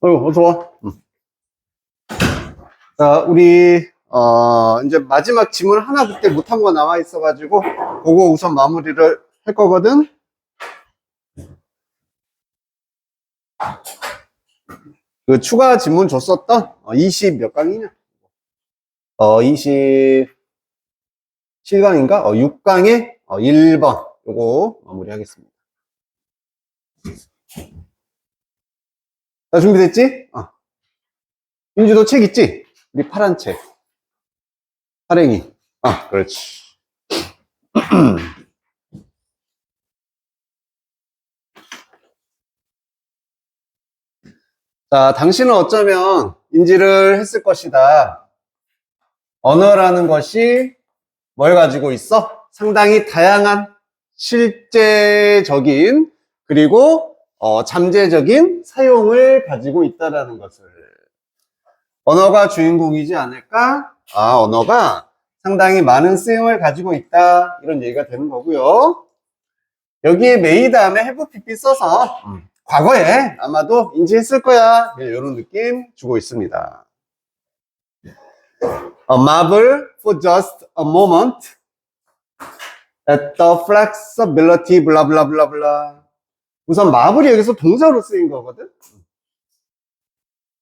어서 와. 자, 우리, 이제 마지막 지문 하나 그때 못한 거 나와 있어가지고, 그거 우선 마무리를 할 거거든? 그 추가 지문 줬었던, 20 몇 강이냐? 27강인가? 6강에 1번. 요거 마무리 하겠습니다. 자, 준비됐지? 윤주도 책 있지? 우리 파란 책. 파랭이. 그렇지. 자, 당신은 어쩌면 인지를 했을 것이다. 언어라는 것이 뭘 가지고 있어? 상당히 다양한 실제적인 그리고 잠재적인 사용을 가지고 있다라는 것을. 언어가 주인공이지 않을까? 언어가 상당히 많은 쓰임을 가지고 있다, 이런 얘기가 되는 거고요. 여기에 made 다음에 have pp 써서 과거에 아마도 인지했을 거야, 이런 느낌 주고 있습니다. marvel for just a moment at the flexibility blah blah blah blah. 우선 marvel이 여기서 동사로 쓰인 거거든.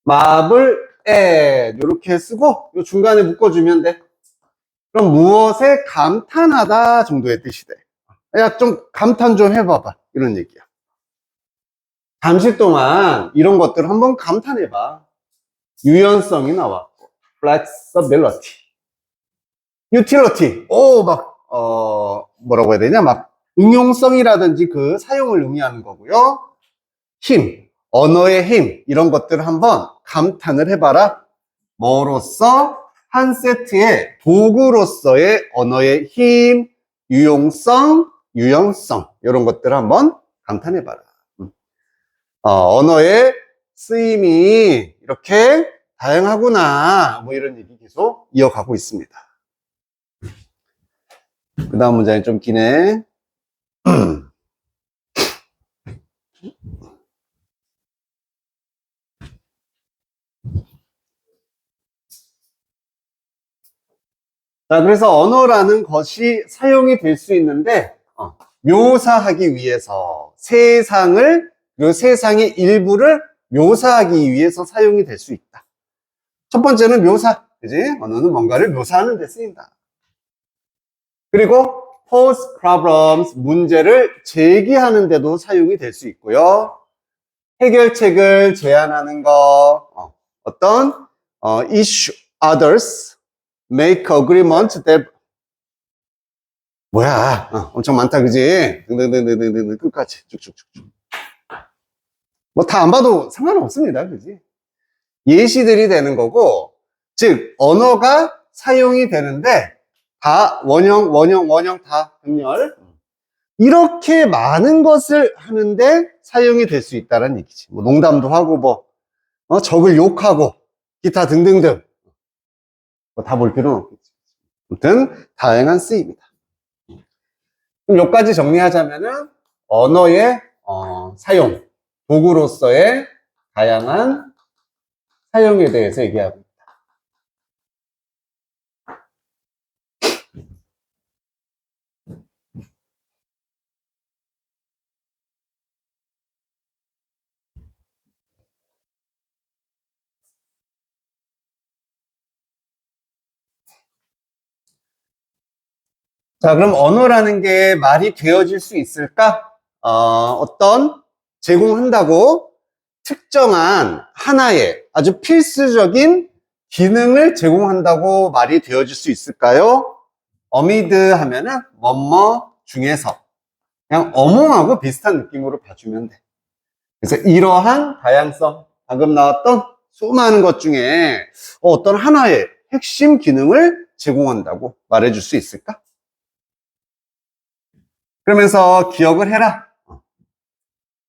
marvel at 이렇게 쓰고 요 중간에 묶어주면 돼. 그럼 무엇에 감탄하다 정도의 뜻이 돼. 야, 좀 감탄 좀 해봐봐, 이런 얘기야. 잠시 동안 이런 것들을 한번 감탄해봐. 유연성이 나왔고, flexibility, utility, 뭐라고 해야 되냐, 막 응용성이라든지 그 사용을 의미하는 거고요. 힘, 언어의 힘, 이런 것들을 한번 감탄을 해봐라. 뭐로써? 한 세트의 도구로서의 언어의 힘, 유용성, 유연성, 이런 것들을 한번 감탄해봐라. 언어의 쓰임이 이렇게 다양하구나, 뭐 이런 얘기 계속 이어가고 있습니다. 그 다음 문장이 좀 기네. 자, 그래서 언어라는 것이 사용이 될 수 있는데, 묘사하기 위해서 그 세상의 일부를 묘사하기 위해서 사용이 될 수 있다. 첫 번째는 묘사, 그지? 언어는 뭔가를 묘사하는 데 쓰인다. 그리고 pose problems, 문제를 제기하는 데도 사용이 될 수 있고요. 해결책을 제안하는 거, issue others, make agreement that, 엄청 많다, 그지? 등등등등등등 끝까지 쭉쭉쭉쭉. 뭐 다 안 봐도 상관없습니다, 그지? 예시들이 되는 거고, 즉 언어가 사용이 되는데 다 원형 다 병렬, 이렇게 많은 것을 하는데 사용이 될 수 있다는 얘기지. 뭐 농담도 하고 적을 욕하고 기타 등등등, 뭐 다 볼 필요는 없겠지. 아무튼 다양한 쓰임이다. 그럼 여기까지 정리하자면은 언어의 사용, 도구로서의 다양한 사용에 대해서 얘기하고 있다. 자, 그럼 언어라는 게 말이 되어질 수 있을까? 어떤 제공한다고 특정한 하나의 아주 필수적인 기능을 제공한다고 말이 되어질 수 있을까요? amid 하면은 뭐뭐 중에서, 그냥 어몽하고 비슷한 느낌으로 봐주면 돼. 그래서 이러한 다양성, 방금 나왔던 수많은 것 중에 어떤 하나의 핵심 기능을 제공한다고 말해줄 수 있을까? 그러면서 기억을 해라.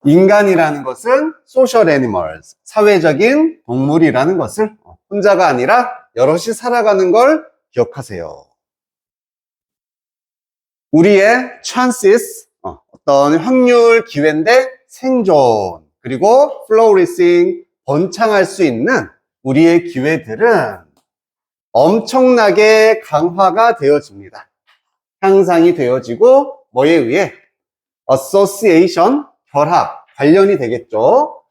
인간이라는 것은 social animals, 사회적인 동물이라는 것을, 혼자가 아니라 여럿이 살아가는 걸 기억하세요. 우리의 chances, 어떤 확률, 기회인데 생존, 그리고 flourishing, 번창할 수 있는 우리의 기회들은 엄청나게 강화가 되어집니다. 향상이 되어지고 뭐에 의해? association, 결합, 관련이 되겠죠.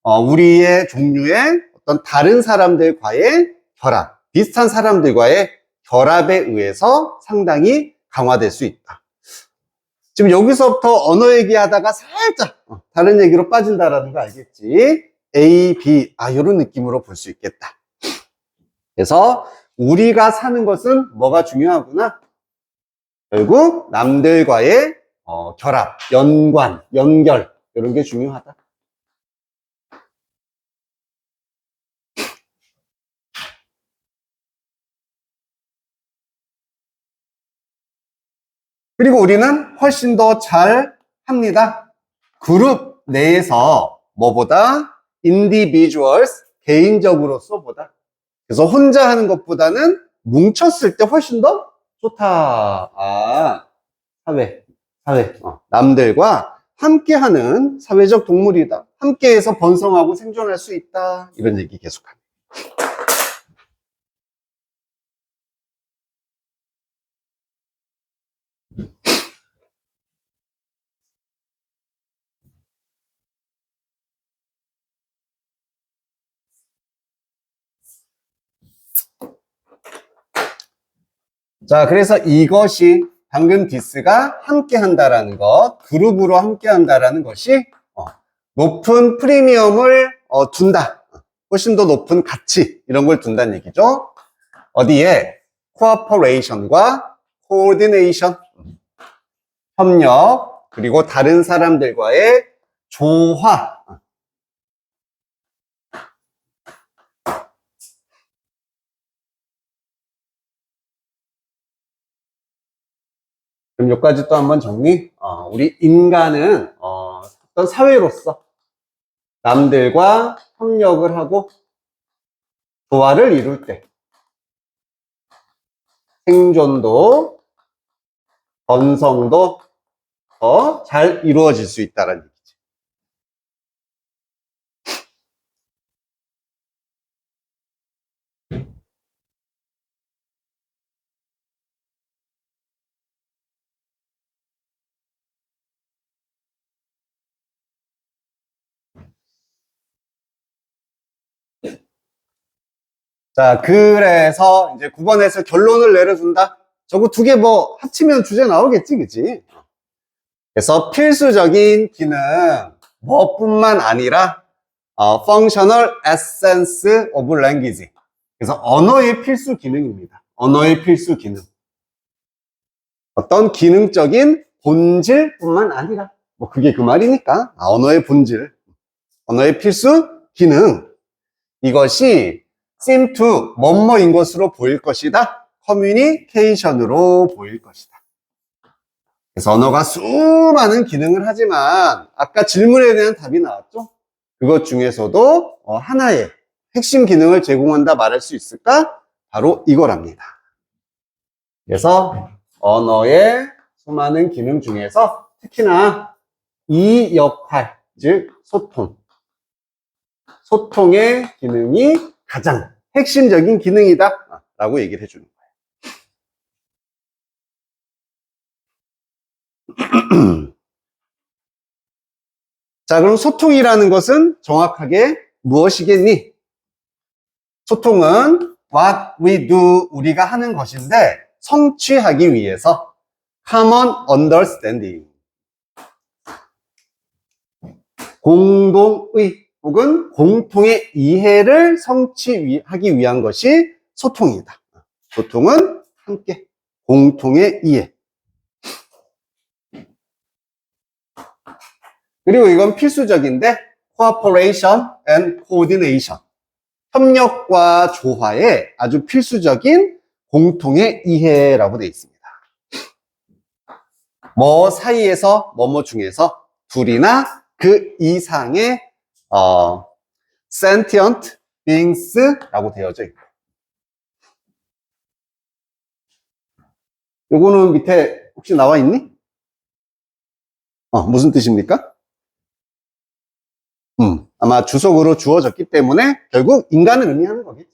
우리의 종류의 어떤 다른 사람들과의 결합, 비슷한 사람들과의 결합에 의해서 상당히 강화될 수 있다. 지금 여기서부터 언어 얘기하다가 살짝 다른 얘기로 빠진다라는 거 알겠지? A, B, 이런 느낌으로 볼 수 있겠다. 그래서 우리가 사는 것은 뭐가 중요하구나? 결국 남들과의 결합, 연관, 연결 이런 게 중요하다. 그리고 우리는 훨씬 더 잘 합니다. 그룹 내에서 뭐보다 individuals, 개인적으로서보다. 그래서 혼자 하는 것보다는 뭉쳤을 때 훨씬 더 좋다. 사회. 남들과 함께하는 사회적 동물이다. 함께해서 번성하고 생존할 수 있다. 이런 얘기 계속합니다. 자, 그래서 이것이 방금 디스가 함께 한다라는 것, 그룹으로 함께 한다라는 것이 높은 프리미엄을 둔다. 훨씬 더 높은 가치, 이런 걸 둔다는 얘기죠. 어디에? 코어퍼레이션과 코오디네이션, 협력, 그리고 다른 사람들과의 조화. 그럼 여기까지 또 한번 정리. 우리 인간은 어떤 사회로서 남들과 협력을 하고 조화를 이룰 때 생존도, 번성도 더 잘 이루어질 수 있다는 얘기죠. 자, 그래서 이제 9번에서 결론을 내려준다. 저거 두 개 뭐 합치면 주제 나오겠지, 그치? 그래서 필수적인 기능, 뭐뿐만 아니라 functional essence of language. 그래서 언어의 필수 기능입니다. 언어의 필수 기능. 어떤 기능적인 본질뿐만 아니라, 뭐 그게 그 말이니까. 언어의 본질, 언어의 필수 기능. 이것이 seem to 뭐뭐인 것으로 보일 것이다. 커뮤니케이션으로 보일 것이다. 그래서 언어가 수많은 기능을 하지만 아까 질문에 대한 답이 나왔죠? 그것 중에서도 하나의 핵심 기능을 제공한다 말할 수 있을까? 바로 이거랍니다. 그래서 언어의 수많은 기능 중에서 특히나 이 역할, 즉 소통. 소통의 기능이 가장 핵심적인 기능이다 라고 얘기를 해주는 거예요. 자, 그럼 소통이라는 것은 정확하게 무엇이겠니? 소통은 what we do, 우리가 하는 것인데 성취하기 위해서 common understanding, 공동의 혹은 공통의 이해를 성취하기 위한 것이 소통이다. 소통은 함께 공통의 이해. 그리고 이건 필수적인데 cooperation and coordination, 협력과 조화의 아주 필수적인 공통의 이해라고 되어 있습니다. 뭐 사이에서 뭐뭐 중에서 둘이나 그 이상의 sentient beings라고 되어져 있고, 요거는 밑에 혹시 나와 있니? 무슨 뜻입니까? 아마 주석으로 주어졌기 때문에 결국 인간을 의미하는 거겠지.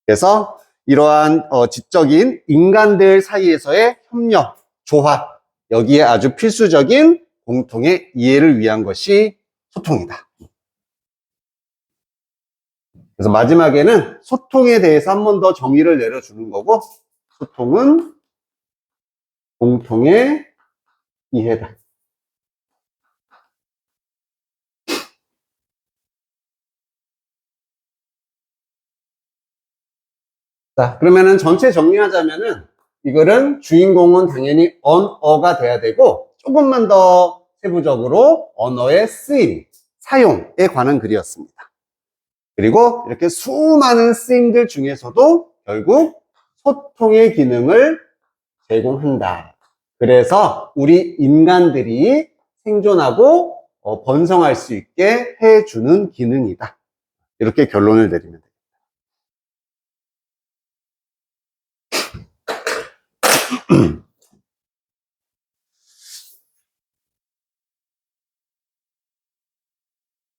그래서 이러한 지적인 인간들 사이에서의 협력, 조화, 여기에 아주 필수적인 공통의 이해를 위한 것이 소통이다. 그래서 마지막에는 소통에 대해서 한 번 더 정의를 내려주는 거고, 소통은 공통의 이해다. 자, 그러면은 전체 정리하자면은 이거는 주인공은 당연히 언어가 돼야 되고 조금만 더 세부적으로 언어의 쓰임, 사용에 관한 글이었습니다. 그리고 이렇게 수많은 쓰임들 중에서도 결국 소통의 기능을 제공한다. 그래서 우리 인간들이 생존하고 번성할 수 있게 해주는 기능이다. 이렇게 결론을 내리면 됩니다.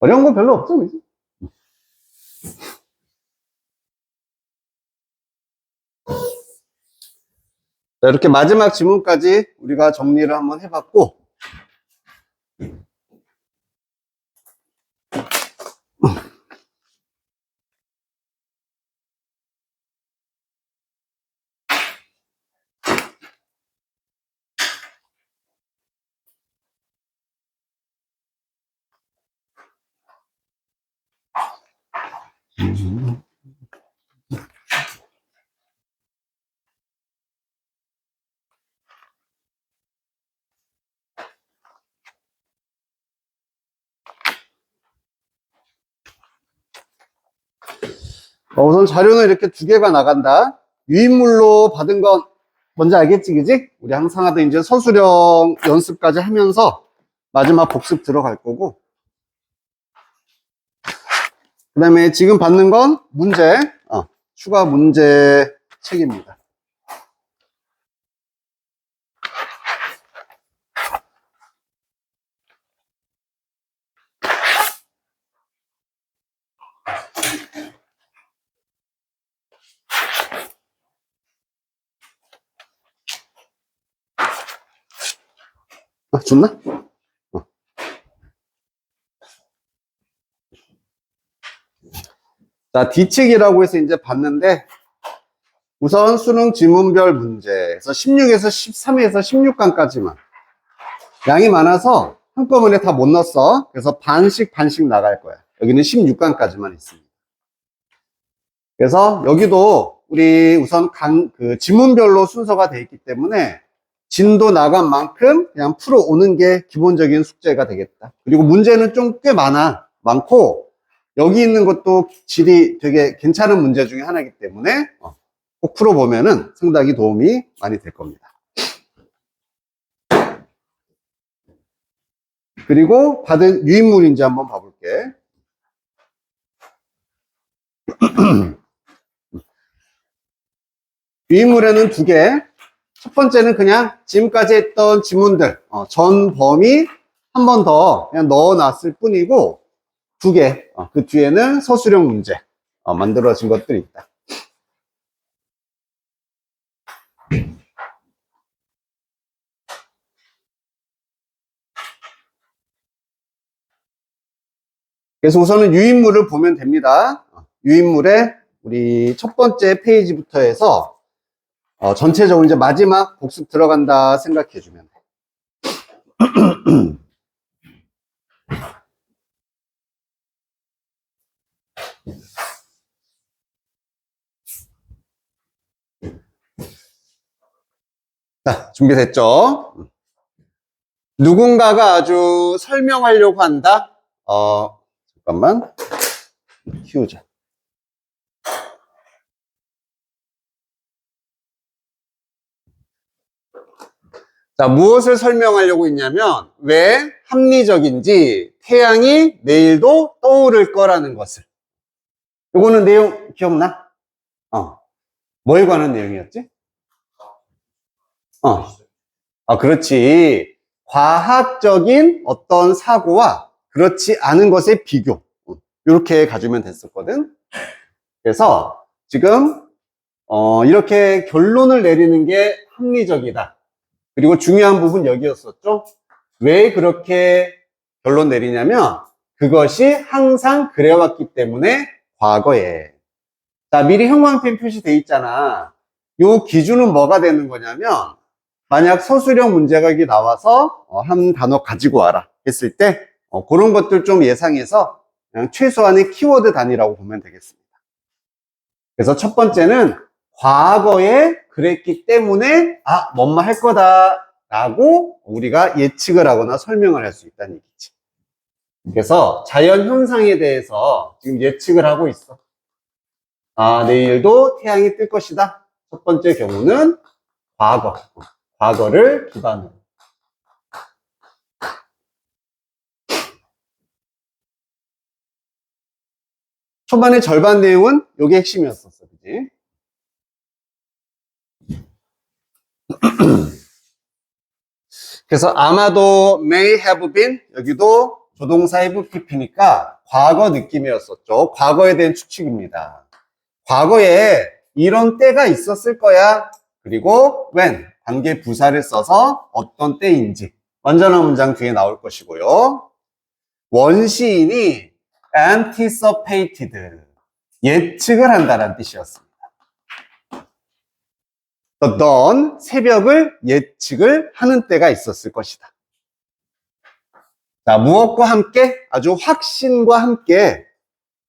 어려운 거 별로 없죠, 그지? 자, 이렇게 마지막 지문까지 우리가 정리를 한번 해봤고, 우선 자료는 이렇게 두 개가 나간다. 유인물로 받은 건 뭔지 알겠지, 그지? 우리 항상 하던 이제 서술형 연습까지 하면서 마지막 복습 들어갈 거고, 그 다음에 지금 받는 건 문제, 추가 문제 책입니다. 줬나? 자, D책이라고 해서 이제 봤는데, 우선 수능 지문별 문제에서 16에서 13에서 16강까지만. 양이 많아서 한꺼번에 다 못 넣었어. 그래서 반씩 나갈 거야. 여기는 16강까지만 있습니다. 그래서 여기도 우리 우선 지문별로 순서가 돼 있기 때문에 진도 나간 만큼 그냥 풀어오는 게 기본적인 숙제가 되겠다. 그리고 문제는 좀 꽤 많고, 여기 있는 것도 질이 되게 괜찮은 문제 중에 하나이기 때문에 꼭 풀어보면은 상당히 도움이 많이 될 겁니다. 그리고 받은 유인물인지 한번 봐볼게. 유인물에는 두 개. 첫 번째는 그냥 지금까지 했던 지문들, 전 범위 한 번 더 그냥 넣어놨을 뿐이고, 두 개. 그 뒤에는 서술형 문제, 만들어진 것들이 있다. 그래서 우선은 유인물을 보면 됩니다. 유인물에 우리 첫 번째 페이지부터 해서 전체적으로 이제 마지막 복습 들어간다 생각해 주면 돼. 자, 준비됐죠? 누군가가 아주 설명하려고 한다. 잠깐만. 키우자. 자, 무엇을 설명하려고 했냐면, 왜 합리적인지 태양이 내일도 떠오를 거라는 것을. 요거는 내용 기억나? 뭐에 관한 내용이었지? 그렇지. 과학적인 어떤 사고와 그렇지 않은 것의 비교. 이렇게 가지면 됐었거든. 그래서 지금 이렇게 결론을 내리는 게 합리적이다. 그리고 중요한 부분 여기였었죠. 왜 그렇게 결론 내리냐면 그것이 항상 그래왔기 때문에 과거에. 자, 미리 형광펜 표시돼 있잖아. 요 기준은 뭐가 되는 거냐면 만약 서술형 문제가 여기 나와서 한 단어 가지고 와라 했을 때 그런 것들 좀 예상해서 그냥 최소한의 키워드 단위라고 보면 되겠습니다. 그래서 첫 번째는 과거에 그랬기 때문에 뭐뭐 할 거다 라고 우리가 예측을 하거나 설명을 할 수 있다는 얘기지. 그래서 자연 현상에 대해서 지금 예측을 하고 있어. 내일도 태양이 뜰 것이다. 첫 번째 경우는 과거를 기반으로. 초반에 절반 내용은 이게 핵심이었었어. 그지? 그래서 아마도 may have been 여기도 조동사 have pp니까 과거 느낌이었었죠. 과거에 대한 추측입니다. 과거에 이런 때가 있었을 거야. 그리고 when 관계 부사를 써서 어떤 때인지 완전한 문장 뒤에 나올 것이고요. 원시인이 anticipated 예측을 한다는 뜻이었습니다. The dawn 새벽을 예측을 하는 때가 있었을 것이다. 자, 무엇과 함께? 아주 확신과 함께.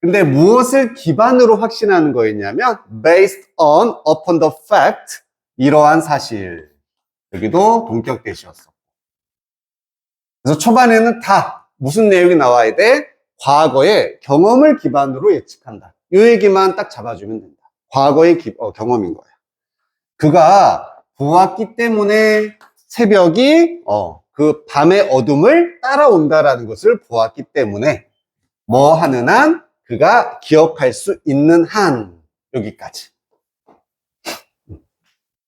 근데 무엇을 기반으로 확신하는 거였냐면 based upon the fact 이러한 사실. 여기도 동격 대시였어. 그래서 초반에는 다 무슨 내용이 나와야 돼? 과거의 경험을 기반으로 예측한다. 이 얘기만 딱 잡아주면 된다. 과거의 경험인 거야. 그가 보았기 때문에 새벽이 그 밤의 어둠을 따라온다라는 것을 보았기 때문에 뭐 하는 한 그가 기억할 수 있는 한 여기까지.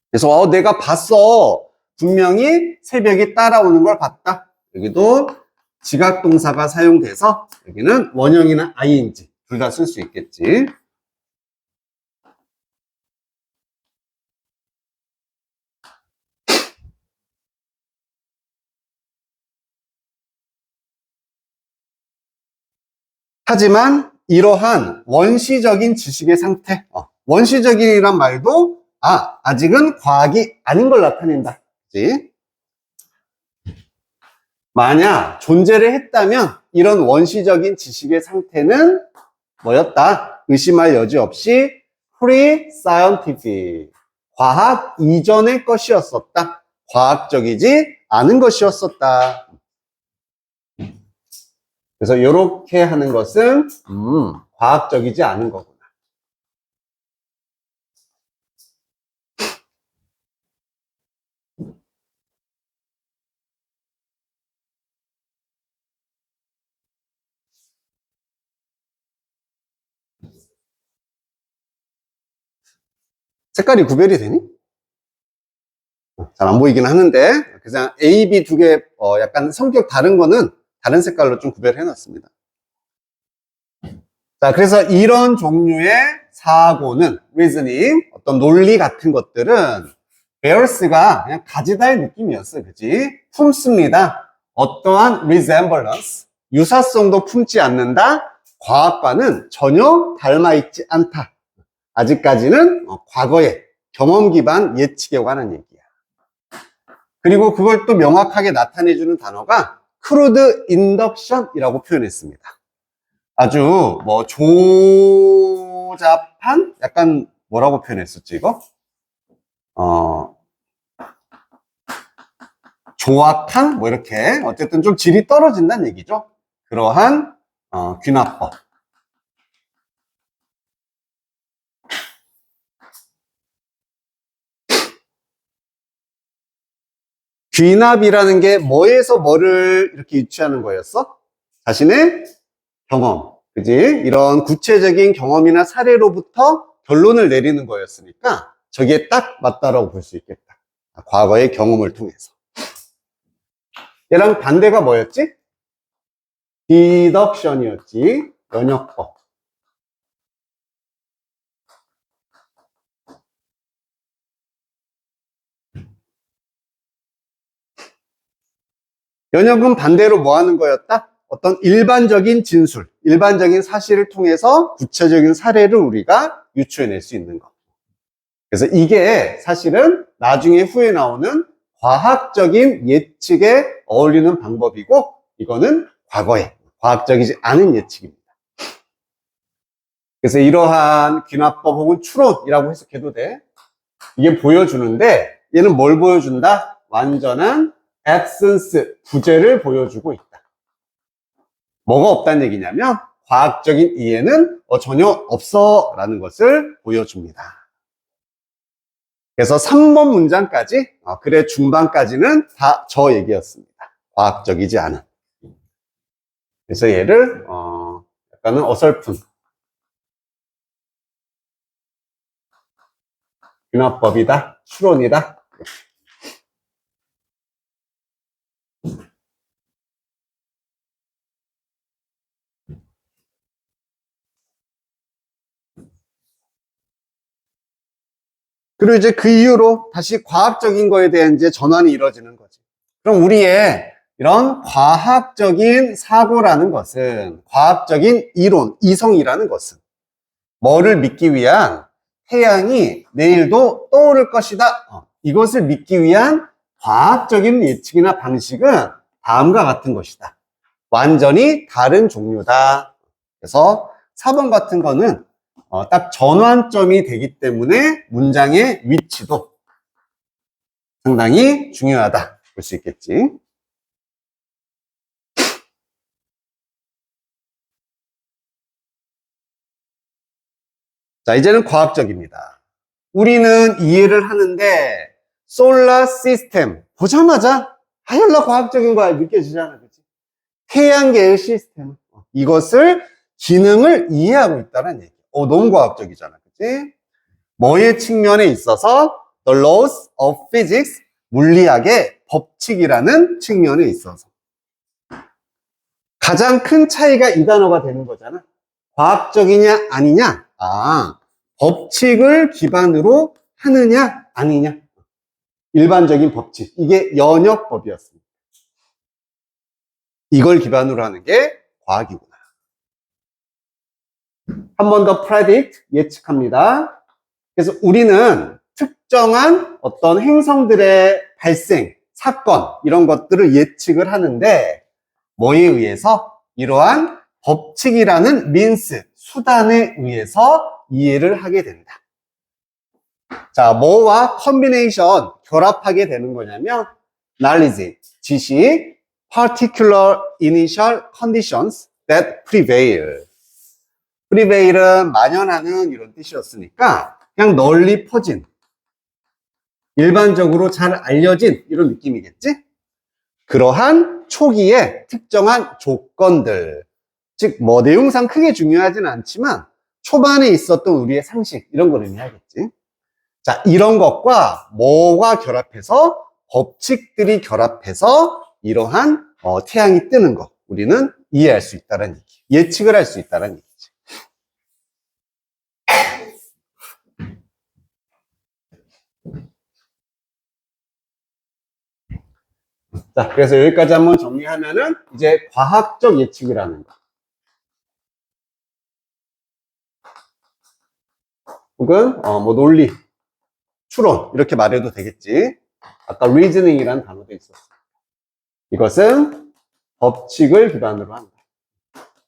그래서 내가 봤어. 분명히 새벽이 따라오는 걸 봤다. 여기도 지각동사가 사용돼서 여기는 원형이나 ing 둘 다 쓸 수 있겠지. 하지만 이러한 원시적인 지식의 상태, 원시적이란 말도 아직은 과학이 아닌 걸 나타낸다. 그치? 만약 존재를 했다면 이런 원시적인 지식의 상태는 뭐였다? 의심할 여지 없이 pre-scientific, 과학 이전의 것이었었다. 과학적이지 않은 것이었었다. 그래서 이렇게 하는 것은 과학적이지 않은 거구나. 색깔이 구별이 되니? 잘 안 보이긴 하는데 그냥 A, B 두 개 약간 성격 다른 거는 다른 색깔로 좀 구별해 놨습니다. 자, 그래서 이런 종류의 사고는 reasoning, 어떤 논리 같은 것들은 bears가 그냥 가지다의 느낌이었어요. 그치? 품습니다. 어떠한 resemblance, 유사성도 품지 않는다. 과학과는 전혀 닮아있지 않다. 아직까지는 과거의 경험 기반 예측에 관한 얘기야. 그리고 그걸 또 명확하게 나타내주는 단어가 crude induction이라고 표현했습니다. 아주 조잡한 약간 뭐라고 표현했었지 이거? 조악한 이렇게 어쨌든 좀 질이 떨어진다는 얘기죠. 그러한 귀납법. 귀납이라는 게 뭐에서 뭐를 이렇게 유추하는 거였어? 자신의 경험, 그지? 이런 구체적인 경험이나 사례로부터 결론을 내리는 거였으니까 저게 딱 맞다라고 볼 수 있겠다. 과거의 경험을 통해서. 얘랑 반대가 뭐였지? 디덕션이었지. 연역법. 연역은 반대로 뭐 하는 거였다? 어떤 일반적인 진술, 일반적인 사실을 통해서 구체적인 사례를 우리가 유추해낼 수 있는 거. 그래서 이게 사실은 나중에 후에 나오는 과학적인 예측에 어울리는 방법이고, 이거는 과거에 과학적이지 않은 예측입니다. 그래서 이러한 귀납법 혹은 추론이라고 해석해도 돼. 이게 보여주는데, 얘는 뭘 보여준다? 완전한 absence, 부재를 보여주고 있다. 뭐가 없다는 얘기냐면 과학적인 이해는 전혀 없어 라는 것을 보여줍니다. 그래서 3번 문장까지, 글의 중반까지는 다 저 얘기였습니다. 과학적이지 않은. 그래서 얘를 약간은 어설픈 귀납법이다, 추론이다. 그리고 이제 그 이후로 다시 과학적인 거에 대한 이제 전환이 이루어지는 거지. 그럼 우리의 이런 과학적인 사고라는 것은, 과학적인 이론, 이성이라는 것은 뭐를 믿기 위한, 태양이 내일도 떠오를 것이다, 이것을 믿기 위한 과학적인 예측이나 방식은 다음과 같은 것이다. 완전히 다른 종류다. 그래서 4번 같은 거는 딱 전환점이 되기 때문에 문장의 위치도 상당히 중요하다 볼 수 있겠지. 자, 이제는 과학적입니다. 우리는 이해를 하는데 솔라 시스템 보자마자 하열나 과학적인 거야 느껴지잖아, 그치? 태양계의 시스템, 이것을 기능을 이해하고 있다는 얘기. 너무 과학적이잖아, 그치? 뭐의 측면에 있어서 the laws of physics, 물리학의 법칙이라는 측면에 있어서 가장 큰 차이가 이 단어가 되는 거잖아. 과학적이냐 아니냐, 법칙을 기반으로 하느냐 아니냐, 일반적인 법칙, 이게 연역법이었습니다. 이걸 기반으로 하는 게 과학이구나. 한 번 더 predict, 예측합니다. 그래서 우리는 특정한 어떤 행성들의 발생, 사건, 이런 것들을 예측을 하는데 뭐에 의해서? 이러한 법칙이라는 means, 수단에 의해서 이해를 하게 된다. 자, 뭐와 combination, 결합하게 되는 거냐면 knowledge, 지식, particular initial conditions that prevail. prevail은 만연하는 이런 뜻이었으니까 그냥 널리 퍼진, 일반적으로 잘 알려진 이런 느낌이겠지? 그러한 초기에 특정한 조건들, 즉 뭐 내용상 크게 중요하진 않지만 초반에 있었던 우리의 상식, 이런 걸 의미하겠지. 자, 이런 것과 뭐가 결합해서, 법칙들이 결합해서 이러한 태양이 뜨는 것, 우리는 이해할 수 있다는 얘기, 예측을 할 수 있다는 얘기지. 자, 그래서 여기까지 한번 정리하면은 이제 과학적 예측이라는 거, 혹은 뭐 논리, 추론, 이렇게 말해도 되겠지. 아까 reasoning이라는 단어도 있었어. 이것은 법칙을 기반으로 한다.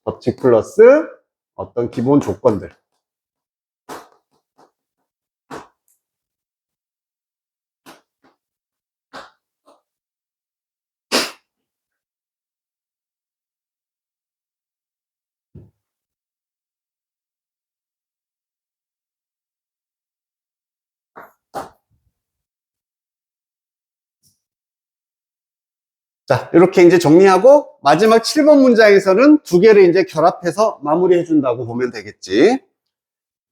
법칙 플러스 어떤 기본 조건들. 자, 이렇게 이제 정리하고 마지막 7번 문장에서는 두 개를 이제 결합해서 마무리해 준다고 보면 되겠지.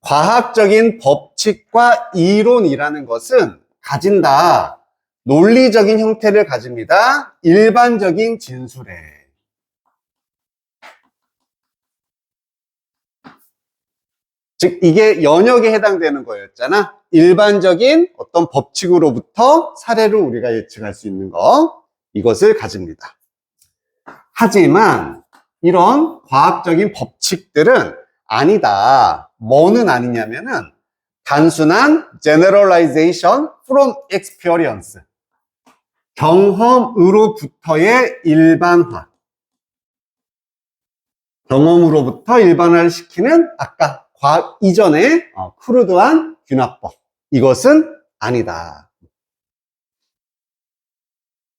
과학적인 법칙과 이론이라는 것은 가진다. 논리적인 형태를 가집니다. 일반적인 진술에. 즉 이게 연역에 해당되는 거였잖아. 일반적인 어떤 법칙으로부터 사례를 우리가 예측할 수 있는 거, 이것을 가집니다. 하지만 이런 과학적인 법칙들은 아니다. 뭐는 아니냐면은 단순한 generalization from experience, 경험으로부터의 일반화, 경험으로부터 일반화를 시키는 아까 과학 이전의 크루드한 균합법, 이것은 아니다.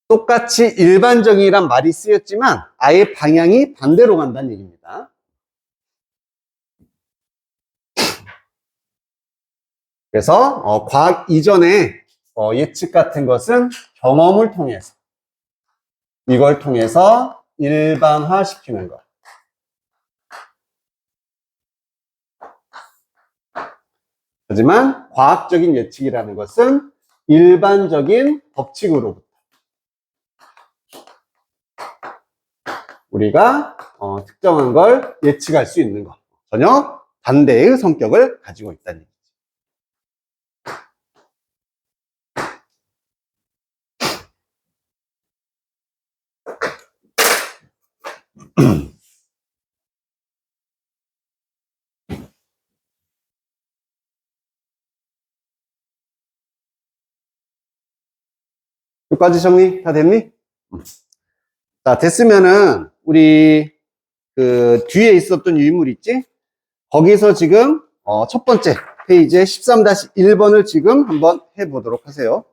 똑같이 일반적이란 말이 쓰였지만 아예 방향이 반대로 간다는 얘기입니다. 그래서 과학 이전의 예측 같은 것은 경험을 통해서, 이걸 통해서 일반화시키는 것. 하지만 과학적인 예측이라는 것은 일반적인 법칙으로부터 우리가 특정한 걸 예측할 수 있는 것, 전혀 반대의 성격을 가지고 있다는 얘기죠. 여기까지 정리 다 됐니? 자, 됐으면은 우리 그 뒤에 있었던 유인물 있지? 거기서 지금 첫 번째 페이지에 13-1번을 지금 한번 해보도록 하세요.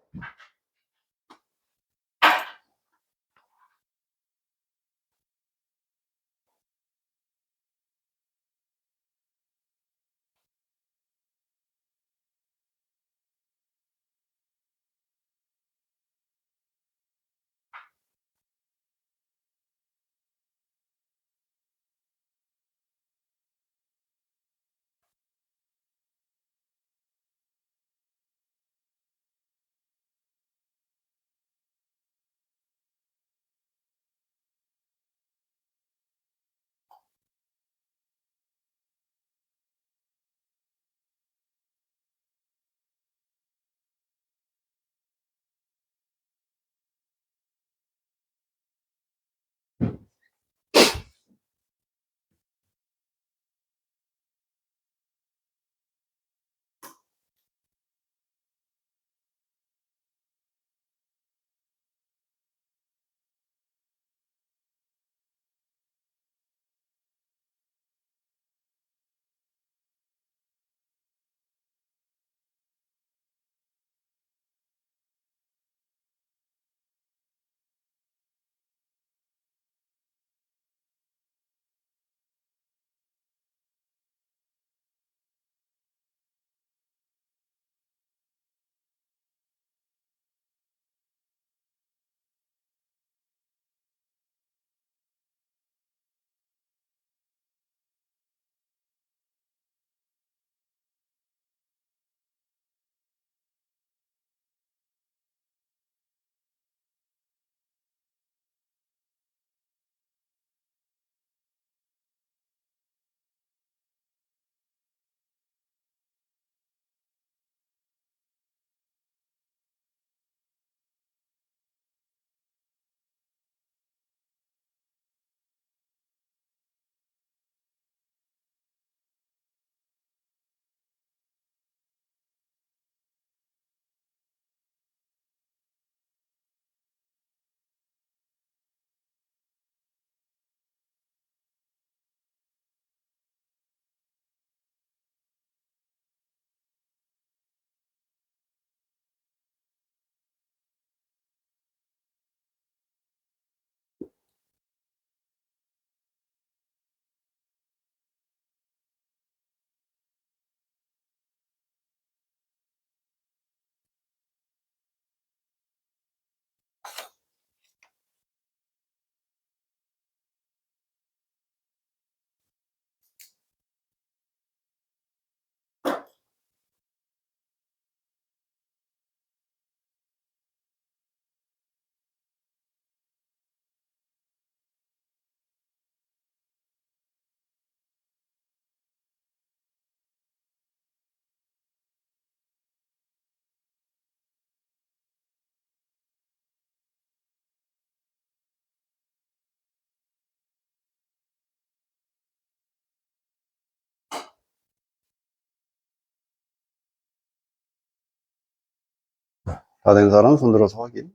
다 된 사람 손 들어서 확인.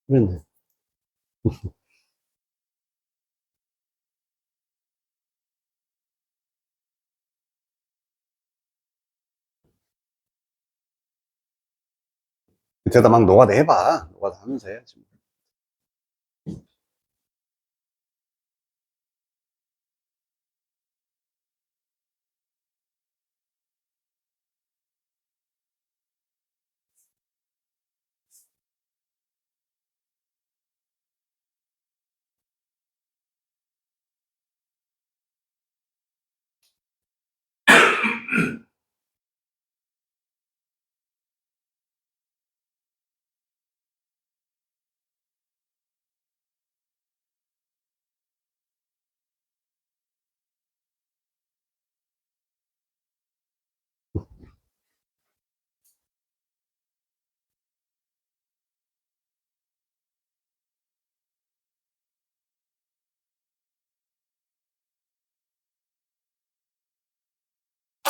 그랬네. 밑에다 막 너가 내봐. 너가 다 하면서 해야지.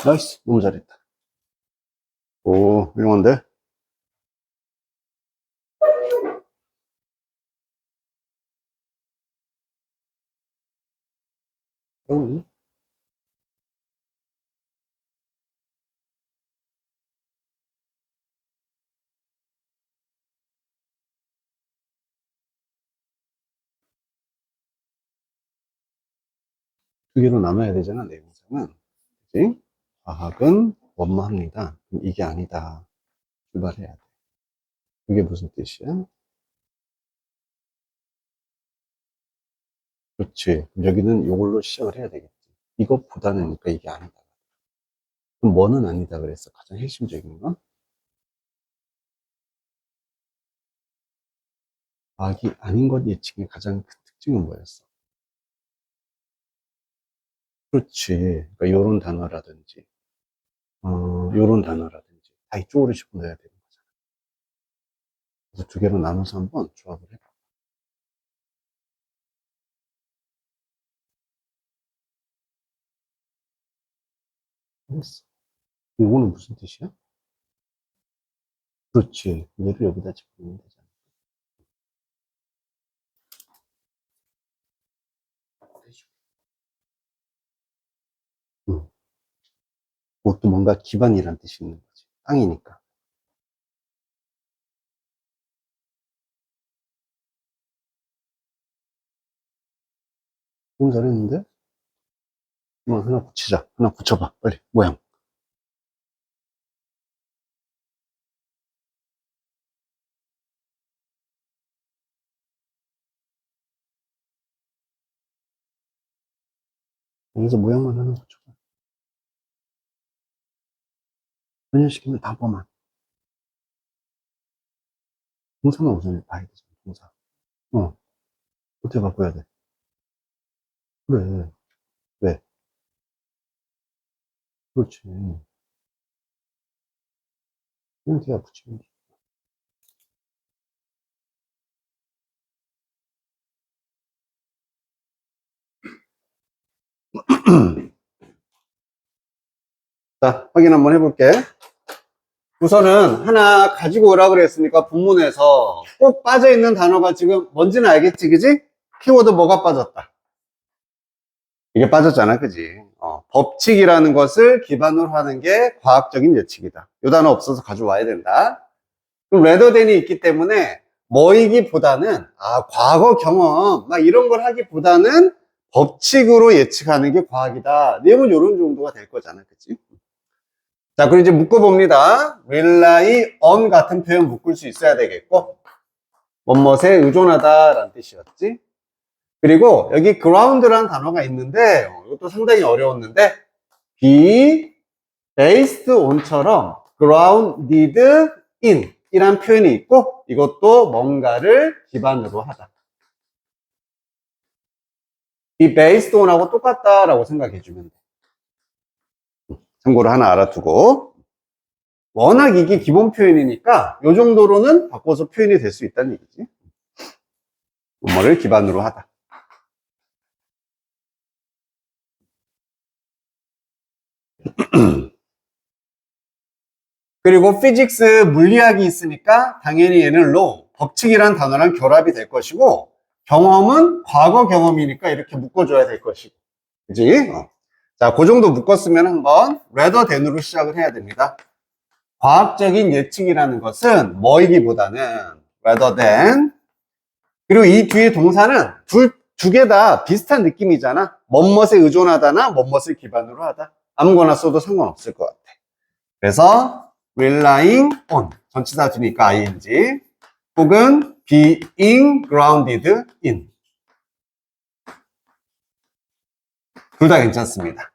나이스. 너무 잘했다. 오, 훌륭한데? 응. 두 개로 나눠야 되잖아, 내 영상은. 그치? 과학은 원만합니다. 이게 아니다. 출발해야 돼. 그게 무슨 뜻이야? 그렇지. 여기는 이걸로 시작을 해야 되겠지. 이것보다는 그러니까 이게 아니다. 그럼 뭐는 아니다 그랬어? 가장 핵심적인 건? 과학이 아닌 것 예측의 가장 큰 특징은 뭐였어? 그렇지. 그러니까 요런 단어라든지, 요런 단어라든지 다 이쪽으로 집어넣어야 되는 거잖아. 그래서 두 개로 나눠서 한번 조합을 해봐. 했어. 이거는 무슨 뜻이야? 그렇지. 얘를 여기다 집어넣으면 되잖아. 응. 그것도 뭔가 기반이란 뜻이 있는 거지. 땅이니까. 너무 잘했는데? 뭐 하나 붙이자. 하나 붙여봐. 빨리. 모양. 여기서 모양만 하나 붙여봐. 변형시키면 단어만. 동사만 우선 봐야 되잖아. 동사. 어. 어떻게 바꿔야 돼? 그래. 왜? 그렇지. 그냥 대야 붙이면 돼. 자, 확인 한번 해볼게. 우선은 하나 가지고 오라 그랬으니까 본문에서 꼭 빠져있는 단어가 지금 뭔지는 알겠지, 그지? 키워드 뭐가 빠졌다? 이게 빠졌잖아, 그지? 법칙이라는 것을 기반으로 하는 게 과학적인 예측이다. 이 단어 없어서 가져와야 된다. 그럼 rather than이 있기 때문에 뭐이기보다는 과거 경험 막 이런 걸 하기보다는 법칙으로 예측하는 게 과학이다. 내용은 이런 정도가 될 거잖아, 그치? 자, 그럼 이제 묶어봅니다. rely on 같은 표현 묶을 수 있어야 되겠고, 뭐뭐에 의존하다라는 뜻이었지. 그리고 여기 ground라는 단어가 있는데, 이것도 상당히 어려웠는데, be based on처럼 grounded in 이란 표현이 있고, 이것도 뭔가를 기반으로 하다. be based on하고 똑같다라고 생각해주면 돼. 참고로 하나 알아두고. 워낙 이게 기본 표현이니까 이 정도로는 바꿔서 표현이 될 수 있다는 얘기지. 뭐뭐를 기반으로 하다. 그리고 피직스 물리학이 있으니까 당연히 얘는 law, 법칙이란 단어랑 결합이 될 것이고, 경험은 과거 경험이니까 이렇게 묶어줘야 될 것이고. 그지? 자, 그 정도 묶었으면 한번 rather than으로 시작을 해야 됩니다. 과학적인 예측이라는 것은 뭐이기보다는 rather than, 그리고 이 뒤에 동사는 두 개 다 비슷한 느낌이잖아. 뭐뭇에 의존하다나 뭐뭇을 기반으로 하다. 아무거나 써도 상관없을 것 같아. 그래서 relying on, 전치사 주니까 ing, 혹은 being grounded in. 둘 다 괜찮습니다.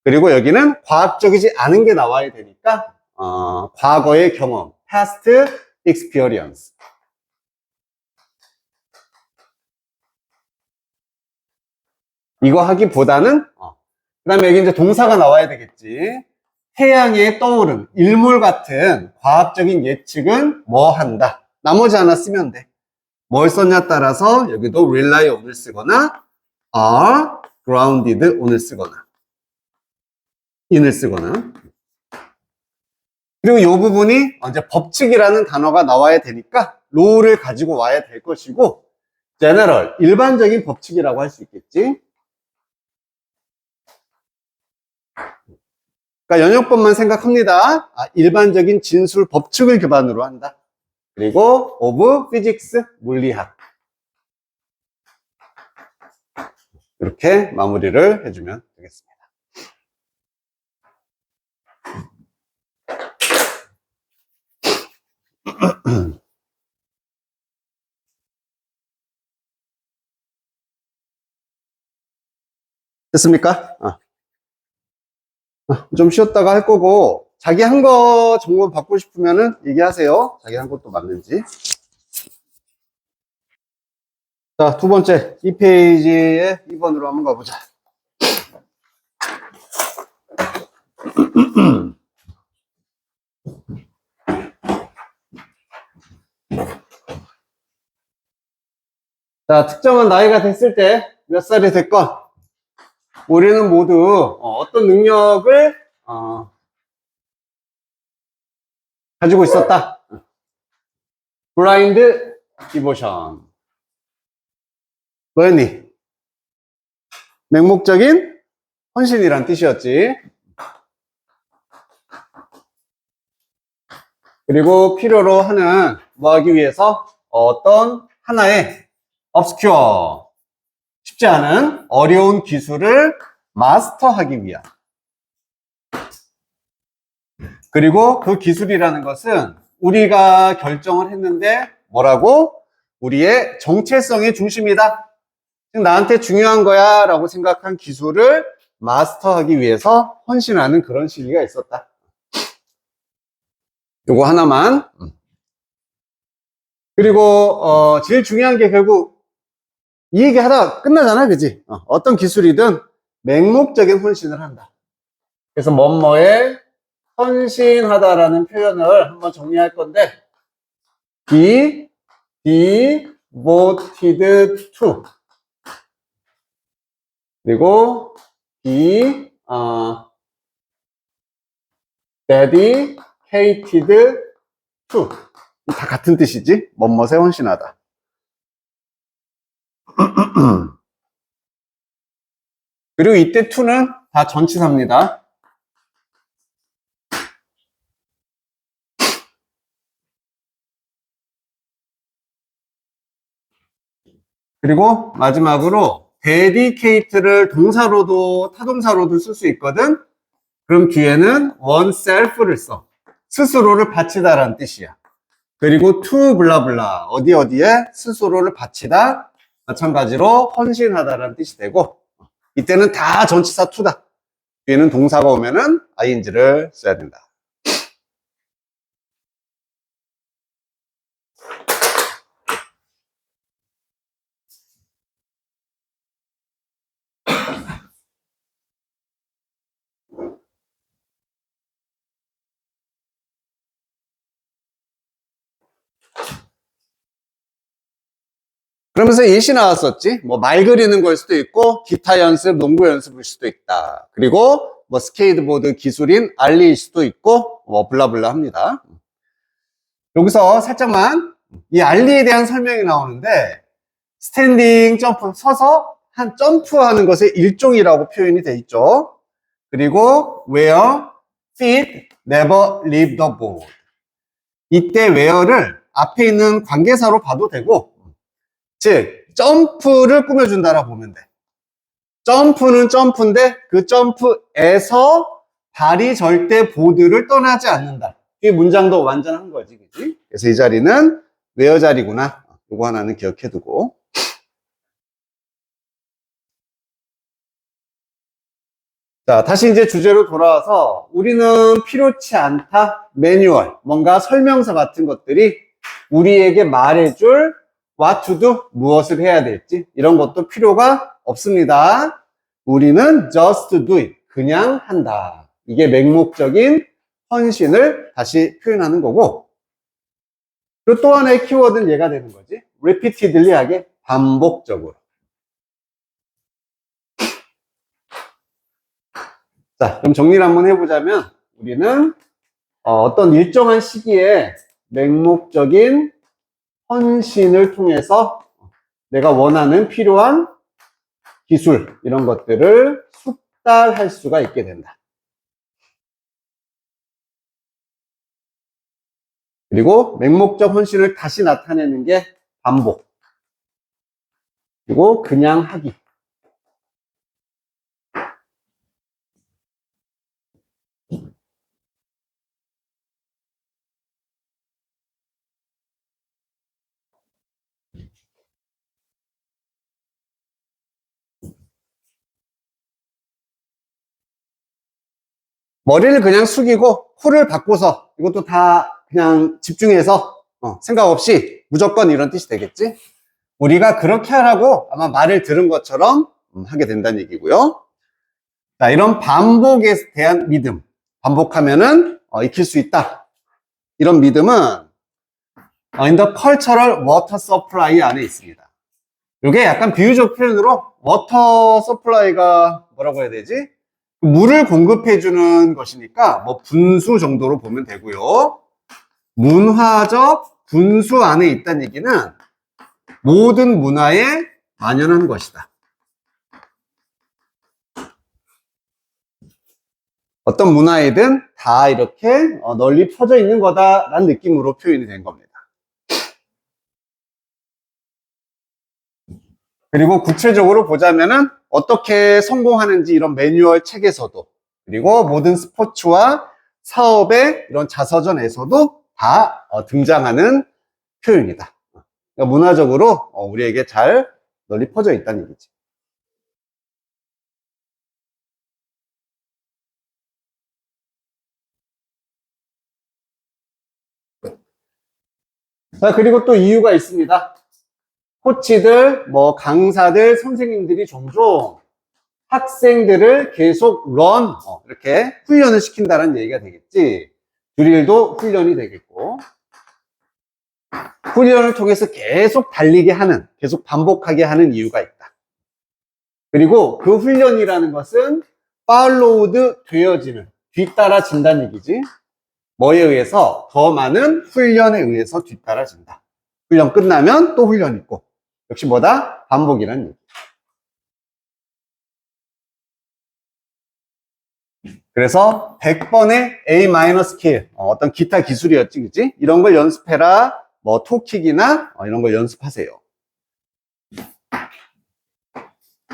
그리고 여기는 과학적이지 않은 게 나와야 되니까 과거의 경험, past experience. 이거 하기보다는 그 다음에 여기 이제 동사가 나와야 되겠지. 태양의 떠오름, 일몰 같은 과학적인 예측은 뭐 한다. 나머지 하나 쓰면 돼. 뭘 썼냐 따라서 여기도 rely on을 쓰거나 are grounded on을 쓰거나 in을 쓰거나. 그리고 이 부분이 이제 법칙이라는 단어가 나와야 되니까 law를 가지고 와야 될 것이고 general, 일반적인 법칙이라고 할 수 있겠지. 그러니까 연역법만 생각합니다. 일반적인 진술 법칙을 기반으로 한다. 그리고 of physics, 물리학. 이렇게 마무리를 해주면 되겠습니다. 됐습니까? 좀 쉬었다가 할 거고, 자기 한 거 정보 받고 싶으면은 얘기하세요. 자기 한 것도 맞는지. 자, 두 번째, 이 페이지에 2번으로 한번 가보자. 자, 특정한 나이가 됐을 때 몇 살이 됐건, 우리는 모두 어떤 능력을 가지고 있었다. 블라인드 디보션. 뭐였니? 맹목적인 헌신이란 뜻이었지. 그리고 필요로 하는 뭐 하기 위해서 어떤 하나의 obscure, 쉽지 않은 어려운 기술을 마스터하기 위한. 그리고 그 기술이라는 것은 우리가 결정을 했는데 뭐라고? 우리의 정체성의 중심이다. 나한테 중요한 거야 라고 생각한 기술을 마스터하기 위해서 헌신하는 그런 시기가 있었다. 요거 하나만. 그리고 제일 중요한 게 결국 이 얘기 하다가 끝나잖아, 그지? 어떤 기술이든 맹목적인 헌신을 한다. 그래서 뭐뭐에 헌신하다라는 표현을 한번 정리할 건데 be devoted to, 그리고 be dedicated to. 다 같은 뜻이지. 뭐뭐에 헌신하다. 그리고 이때 to는 다 전치사입니다. 그리고 마지막으로 dedicate를 동사로도 타동사로도 쓸 수 있거든. 그럼 뒤에는 oneself를 써. 스스로를 바치다라는 뜻이야. 그리고 to 블라블라 어디에 스스로를 바치다, 마찬가지로 헌신하다라는 뜻이 되고, 이때는 다 전치사 to다. 뒤에는 동사가 오면은 ing를 써야 된다. 그러면서 예시 나왔었지. 뭐 말 그리는 걸 수도 있고 기타 연습, 농구 연습일 수도 있다. 그리고 뭐 스케이트보드 기술인 알리일 수도 있고 뭐 블라블라 합니다. 여기서 살짝만 이 알리에 대한 설명이 나오는데 스탠딩 점프, 서서 한 점프하는 것의 일종이라고 표현이 돼 있죠. 그리고 where feet never leave the board. 이때 where를 앞에 있는 관계사로 봐도 되고, 즉 점프를 꾸며준다라고 보면 돼. 점프는 점프인데 그 점프에서 발이 절대 보드를 떠나지 않는다. 이 문장도 완전한 거지, 그치? 그래서 이 자리는 where 자리구나. 이거 하나는 기억해두고. 자, 다시 이제 주제로 돌아와서 우리는 필요치 않다. 매뉴얼, 뭔가 설명서 같은 것들이 우리에게 말해줄 what to do, 무엇을 해야 될지 이런 것도 필요가 없습니다. 우리는 just do it, 그냥 한다. 이게 맹목적인 헌신을 다시 표현하는 거고, 그리고 또 하나의 키워드는 얘가 되는 거지. repeatedly 하게, 반복적으로. 자, 그럼 정리를 한번 해보자면 우리는 어떤 일정한 시기에 맹목적인 헌신을 통해서 내가 원하는 필요한 기술 이런 것들을 숙달할 수가 있게 된다. 그리고 맹목적 헌신을 다시 나타내는 게 반복. 그리고 그냥 하기. 머리를 그냥 숙이고 코를 바꿔서 이것도 다 그냥 집중해서 생각 없이 무조건 이런 뜻이 되겠지? 우리가 그렇게 하라고 아마 말을 들은 것처럼 하게 된다는 얘기고요. 자, 이런 반복에 대한 믿음. 반복하면은 익힐 수 있다. 이런 믿음은 in the cultural water supply 안에 있습니다. 이게 약간 비유적 표현으로 워터 서플라이가 뭐라고 해야 되지? 물을 공급해주는 것이니까 뭐 분수 정도로 보면 되고요. 문화적 분수 안에 있다는 얘기는 모든 문화에 만연한 것이다. 어떤 문화이든 다 이렇게 널리 퍼져 있는 거다라는 느낌으로 표현이 된 겁니다. 그리고 구체적으로 보자면은 어떻게 성공하는지 이런 매뉴얼 책에서도, 그리고 모든 스포츠와 사업의 이런 자서전에서도 다 등장하는 표현이다. 그러니까 문화적으로 우리에게 잘 널리 퍼져 있다는 얘기지. 자, 그리고 또 이유가 있습니다. 코치들, 뭐 강사들, 선생님들이 종종 학생들을 계속 이렇게 훈련을 시킨다는 얘기가 되겠지. 드릴도 훈련이 되겠고, 훈련을 통해서 계속 달리게 하는, 계속 반복하게 하는 이유가 있다. 그리고 그 훈련이라는 것은 팔로우드 되어지는, 뒤따라진다는 얘기지. 뭐에 의해서? 더 많은 훈련에 의해서 뒤따라진다. 훈련 끝나면 또 훈련 있고, 역시 뭐다? 반복이라는 얘기. 그래서 100번의 A-킬, 어떤 기타 기술이었지, 그치? 이런 걸 연습해라. 뭐 톡킥이나 이런 걸 연습하세요.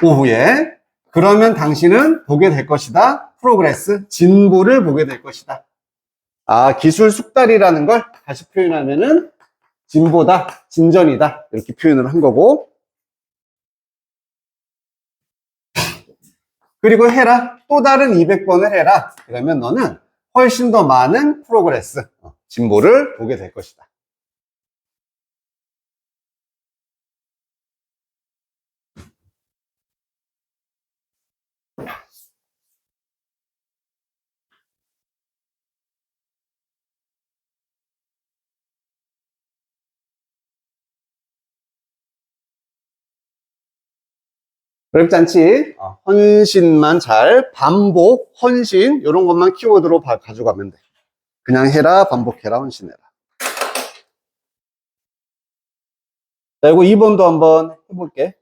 오후에. 그러면 당신은 보게 될 것이다. 프로그레스, 진보를 보게 될 것이다. 아, 기술 숙달이라는 걸 다시 표현하면은 진보다, 진전이다. 이렇게 표현을 한 거고. 그리고 해라. 또 다른 200번을 해라. 그러면 너는 훨씬 더 많은 프로그레스, 진보를 보게 될 것이다. 어렵지 않지? 헌신만 잘, 반복, 헌신, 이런 것만 키워드로 가져가면 돼. 그냥 해라, 반복해라, 헌신해라. 자, 이거 2번도 한번 해볼게.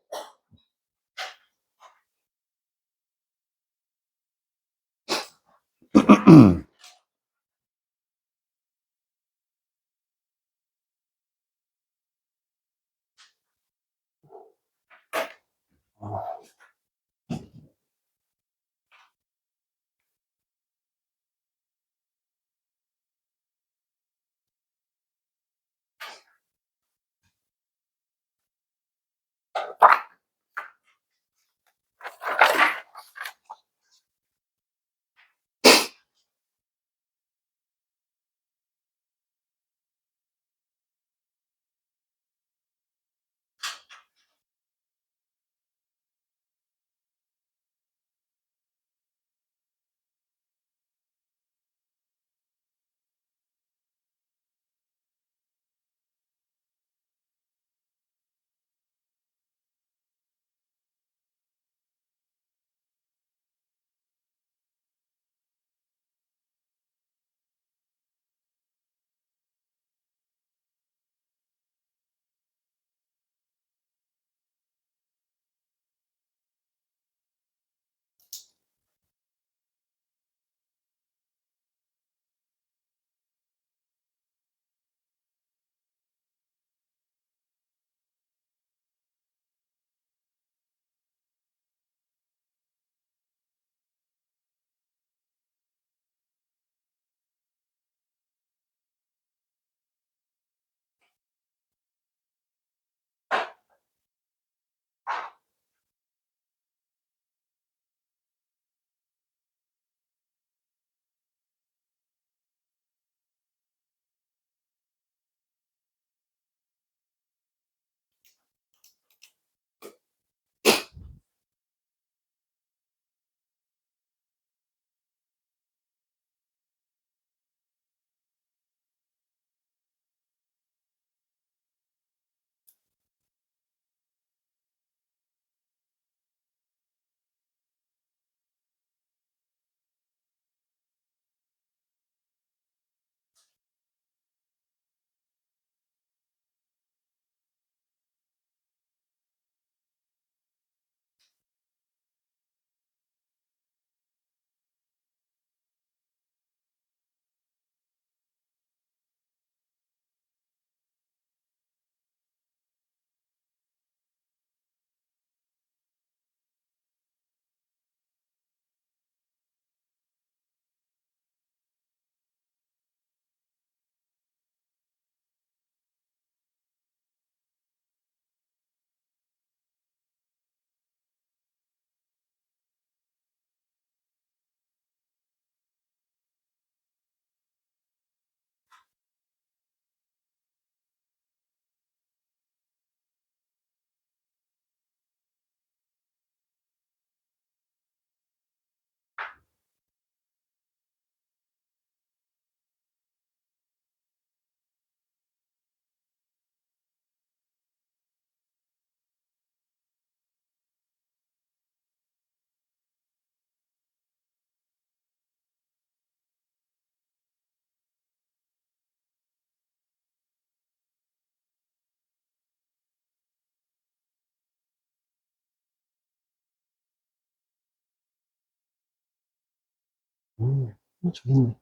저기 있네.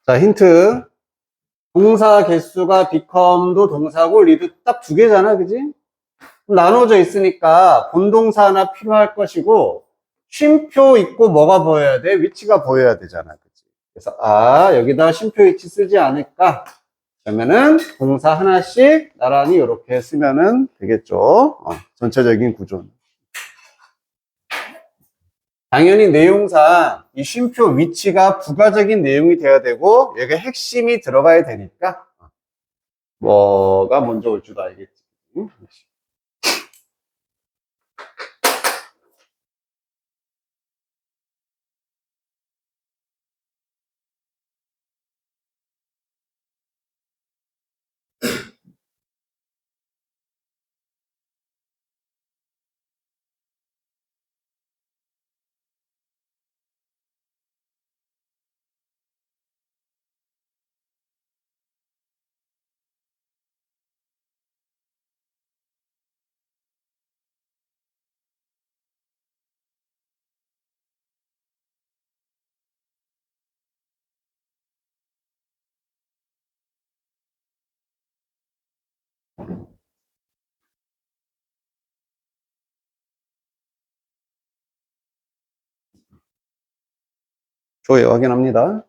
자, 힌트. 동사 개수가 become도 동사고 리도 딱 두 개잖아, 그지? 나눠져 있으니까 본동사 하나 필요할 것이고 쉼표 있고 뭐가 보여야 돼? 위치가 보여야 되잖아, 그지? 그래서 여기다 쉼표 위치 쓰지 않을까? 그러면은 동사 하나씩 나란히 이렇게 쓰면은 되겠죠. 전체적인 구조는. 당연히 내용상 이 쉼표 위치가 부가적인 내용이 돼야 되고 여기 핵심이 들어가야 되니까 뭐가 먼저 올 줄도 알겠지. 응? 좋아요. 확인합니다.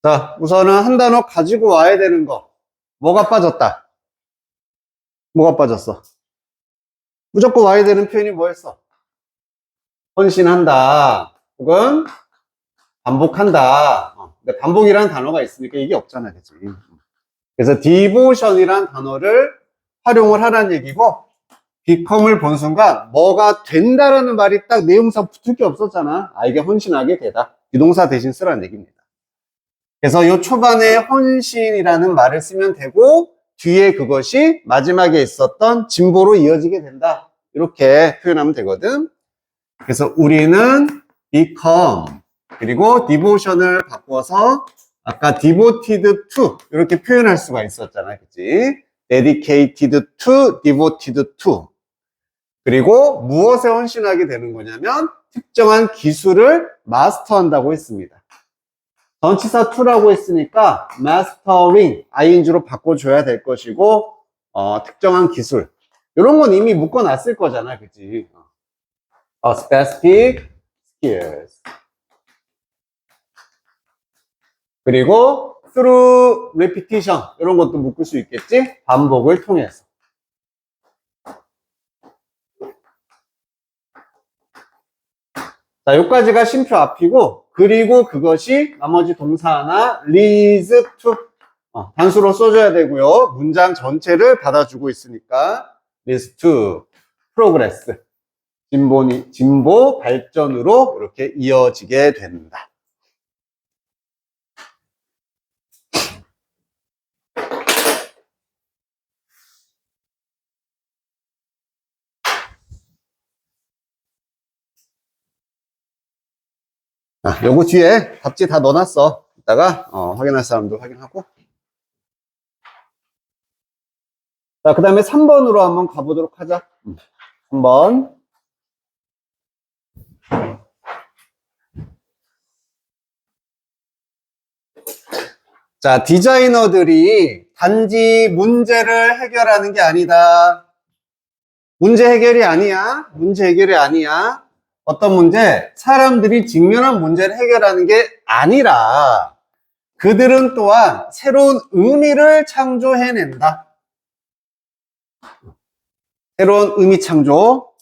자, 우선은 한 단어 가지고 와야 되는 거. 뭐가 빠졌다? 뭐가 빠졌어? 무조건 와야 되는 표현이 뭐였어? 헌신한다. 혹은 반복한다. 근데 반복이라는 단어가 있으니까 이게 없잖아, 그치? 그래서 devotion이라는 단어를 활용을 하라는 얘기고, become을 본 순간 뭐가 된다라는 말이 딱 내용상 붙을 게 없었잖아. 아, 이게 헌신하게 되다. 비동사 대신 쓰라는 얘기입니다. 그래서 요 초반에 헌신이라는 말을 쓰면 되고, 뒤에 그것이 마지막에 있었던 진보로 이어지게 된다. 이렇게 표현하면 되거든. 그래서 우리는 become 그리고 devotion을 바꿔서 아까 devoted to 이렇게 표현할 수가 있었잖아, 그치? dedicated to, devoted to. 그리고 무엇에 헌신하게 되는 거냐면 특정한 기술을 마스터한다고 했습니다. 전치사 to라고 했으니까 mastering, ing로 바꿔줘야 될 것이고 특정한 기술 이런 건 이미 묶어놨을 거잖아, 그치? specific skills. 그리고 through repetition 이런 것도 묶을 수 있겠지? 반복을 통해서. 자, 여기까지가 쉼표 앞이고, 그리고 그것이 나머지 동사 하나 leads to 단수로 써줘야 되고요. 문장 전체를 받아주고 있으니까 leads to progress. 진보 발전으로 이렇게 이어지게 된다. 요거 뒤에 답지 다 넣어놨어. 이따가 확인할 사람도 확인하고. 자, 그 다음에 3번으로 한번 가보도록 하자. 3번. 자, 디자이너들이 단지 문제를 해결하는 게 아니다. 문제 해결이 아니야. 문제 해결이 아니야. 어떤 문제? 사람들이 직면한 문제를 해결하는 게 아니라 그들은 또한 새로운 의미를 창조해낸다. 새로운 의미 창조.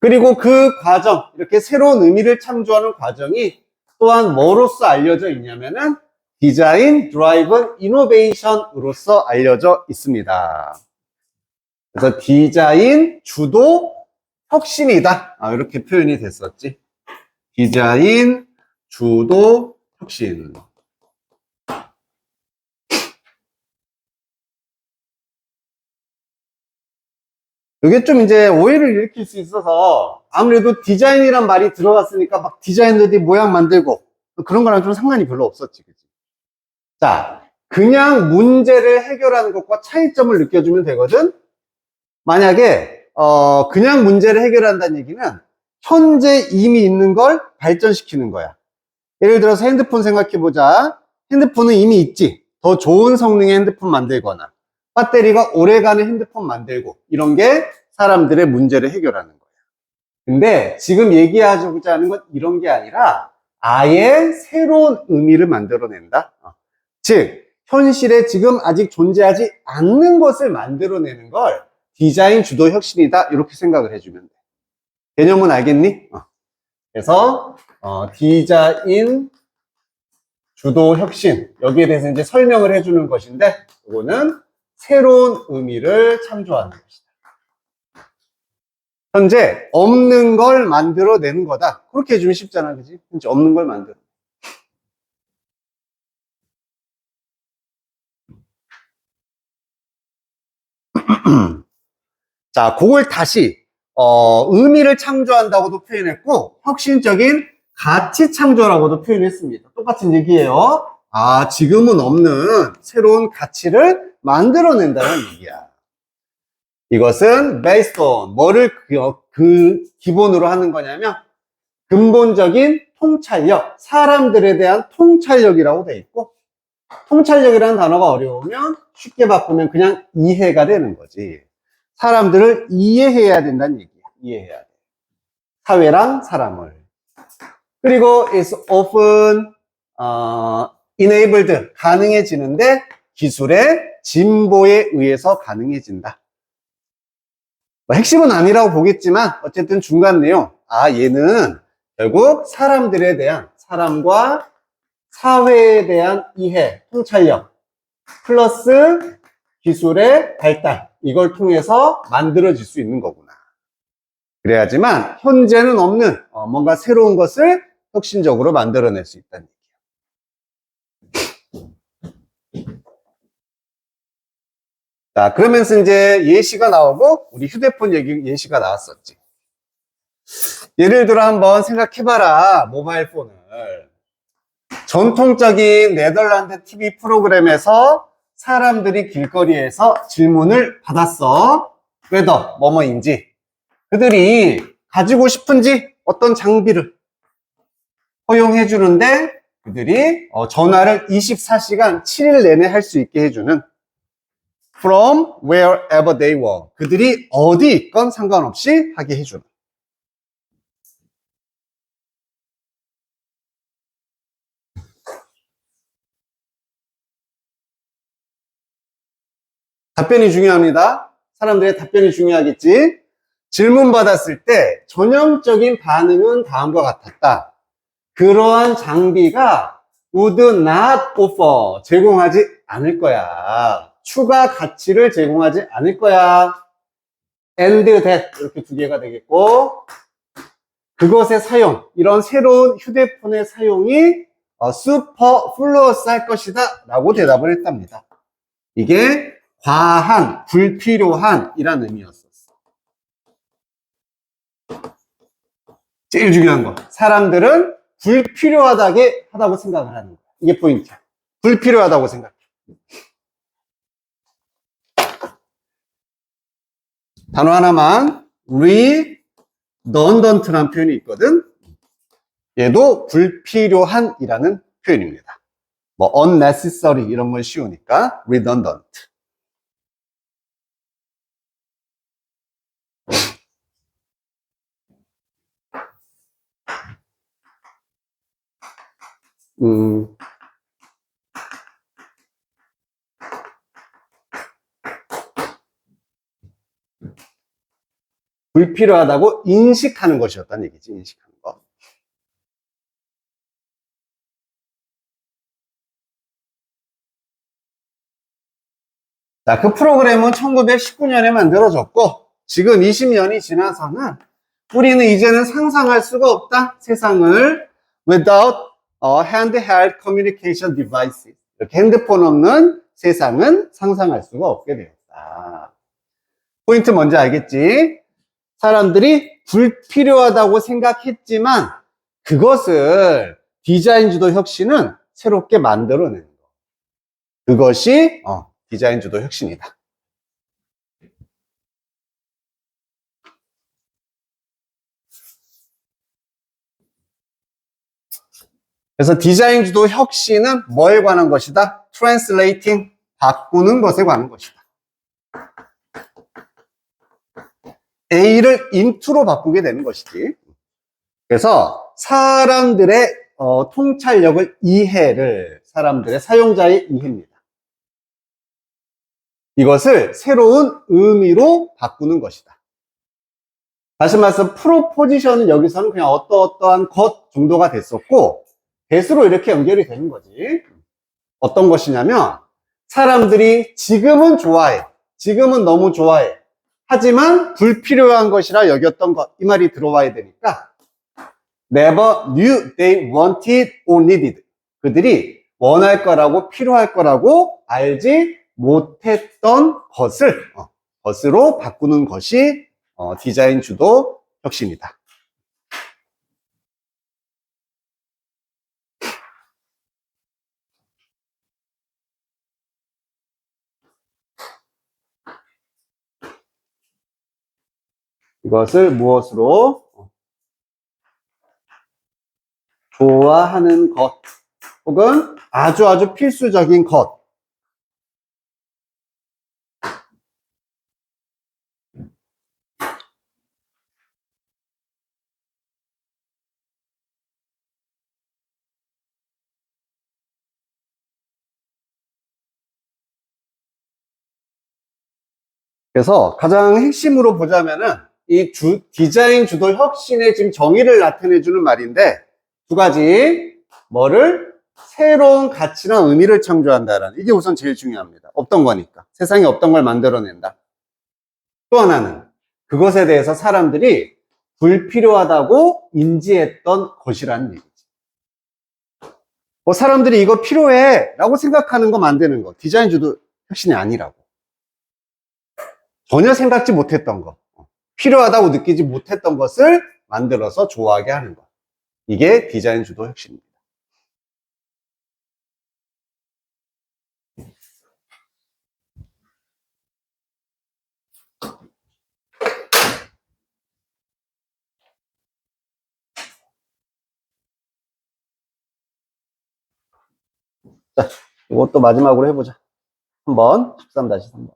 그리고 그 과정, 이렇게 새로운 의미를 창조하는 과정이 또한 뭐로서 알려져 있냐면은 디자인 드라이븐 이노베이션으로서 알려져 있습니다. 그래서 디자인 주도 혁신이다. 이렇게 표현이 됐었지. 디자인 주도 혁신. 이게 좀 이제 오해를 일으킬 수 있어서 아무래도 디자인이란 말이 들어갔으니까 막 디자이너들이 모양 만들고 그런 거랑 좀 상관이 별로 없었지. 그치? 자, 그냥 문제를 해결하는 것과 차이점을 느껴주면 되거든. 만약에 그냥 문제를 해결한다는 얘기는 현재 이미 있는 걸 발전시키는 거야. 예를 들어서 핸드폰 생각해보자. 핸드폰은 이미 있지. 더 좋은 성능의 핸드폰 만들거나 배터리가 오래가는 핸드폰 만들고 이런 게 사람들의 문제를 해결하는 거야. 근데 지금 얘기하고자 하는 건 이런 게 아니라 아예 새로운 의미를 만들어낸다. 즉, 현실에 지금 아직 존재하지 않는 것을 만들어내는 걸 디자인 주도 혁신이다. 이렇게 생각을 해주면 돼. 개념은 알겠니? 그래서 디자인 주도 혁신, 여기에 대해서 이제 설명을 해주는 것인데, 이거는 새로운 의미를 창조하는 것이다. 현재 없는 걸 만들어내는 거다. 그렇게 해주면 쉽잖아, 그지? 현재 없는 걸 만들어. 자, 그걸 다시 의미를 창조한다고도 표현했고, 혁신적인 가치 창조라고도 표현했습니다. 똑같은 얘기예요. 아, 지금은 없는 새로운 가치를 만들어낸다는 얘기야. 이것은 based on 뭐를 그 기본으로 하는 거냐면 근본적인 통찰력, 사람들에 대한 통찰력이라고 돼 있고, 통찰력이라는 단어가 어려우면 쉽게 바꾸면 그냥 이해가 되는 거지. 사람들을 이해해야 된다는 얘기야. 이해해야 돼. 사회랑 사람을. 그리고 is often enabled, 가능해지는데 기술의 진보에 의해서 가능해진다. 뭐 핵심은 아니라고 보겠지만 어쨌든 중간 내용, 아, 얘는 결국 사람들에 대한, 사람과 사회에 대한 이해, 통찰력 플러스 기술의 발달, 이걸 통해서 만들어질 수 있는 거구나. 그래야지만 현재는 없는 뭔가 새로운 것을 혁신적으로 만들어낼 수 있다는 얘기예요. 자, 그러면서 이제 예시가 나오고 우리 휴대폰 예시가 나왔었지. 예를 들어 한번 생각해봐라. 모바일 폰을 전통적인 네덜란드 TV 프로그램에서 사람들이 길거리에서 질문을 받았어. 웨더, 뭐뭐인지. 그들이 가지고 싶은지 어떤 장비를 허용해 주는데 그들이 전화를 24시간 7일 내내 할 수 있게 해주는 from wherever they were. 그들이 어디 있건 상관없이 하게 해주는. 답변이 중요합니다. 사람들의 답변이 중요하겠지. 질문 받았을 때 전형적인 반응은 다음과 같았다. 그러한 장비가 would not offer, 제공하지 않을 거야. 추가 가치를 제공하지 않을 거야. and that, 이렇게 두 개가 되겠고, 그것의 사용, 이런 새로운 휴대폰의 사용이 superfluous 할 것이다 라고 대답을 했답니다. 이게 과한, 불필요한 이란 의미였었어. 제일 중요한 거, 사람들은 불필요하다고 생각을 하는 거야. 이게 포인트야. 불필요하다고 생각해. 단어 하나만, redundant라는 표현이 있거든. 얘도 불필요한 이라는 표현입니다. 뭐 unnecessary 이런 건 쉬우니까 redundant. 불필요하다고 인식하는 것이었다는 얘기지, 인식하는 거. 자, 그 프로그램은 1919년에 만들어졌고, 지금 20년이 지나서는 우리는 이제는 상상할 수가 없다. 세상을 without handheld communication devices. 이렇게 핸드폰 없는 세상은 상상할 수가 없게 되었다. 포인트 뭔지 알겠지? 사람들이 불필요하다고 생각했지만 그것을 디자인 주도 혁신은 새롭게 만들어내는 거. 그것이 디자인 주도 혁신이다. 그래서 디자인 주도 혁신은 뭐에 관한 것이다? Translating, 바꾸는 것에 관한 것이다. A를 into로 바꾸게 되는 것이지. 그래서 사람들의 통찰력을 이해를 사람들의 사용자의 이해입니다. 이것을 새로운 의미로 바꾸는 것이다. 다시 말해서 프로포지션은 여기서는 그냥 어떠한 것 정도가 됐었고 대수로 이렇게 연결이 되는 거지. 어떤 것이냐면 사람들이 지금은 좋아해. 지금은 너무 좋아해. 하지만 불필요한 것이라 여겼던 것. 이 말이 들어와야 되니까 never knew they wanted or needed. 그들이 원할 거라고 필요할 거라고 알지 못했던 것으로 바꾸는 것이 디자인 주도 혁신이다. 이것을 무엇으로? 좋아하는 것 혹은 아주 필수적인 것. 그래서 가장 핵심으로 보자면은 이 디자인 주도 혁신의 지금 정의를 나타내주는 말인데 두 가지 뭐를 새로운 가치나 의미를 창조한다라는 이게 우선 제일 중요합니다. 없던 거니까 세상에 없던 걸 만들어낸다. 또 하나는 그것에 대해서 사람들이 불필요하다고 인지했던 것이라는 얘기지. 뭐 사람들이 이거 필요해 라고 생각하는 거 만드는 거 디자인 주도 혁신이 아니라고. 전혀 생각지 못했던 거, 필요하다고 느끼지 못했던 것을 만들어서 좋아하게 하는 것. 이게 디자인 주도 혁신입니다. 자, 이것도 마지막으로 해보자. 한번 13-3번.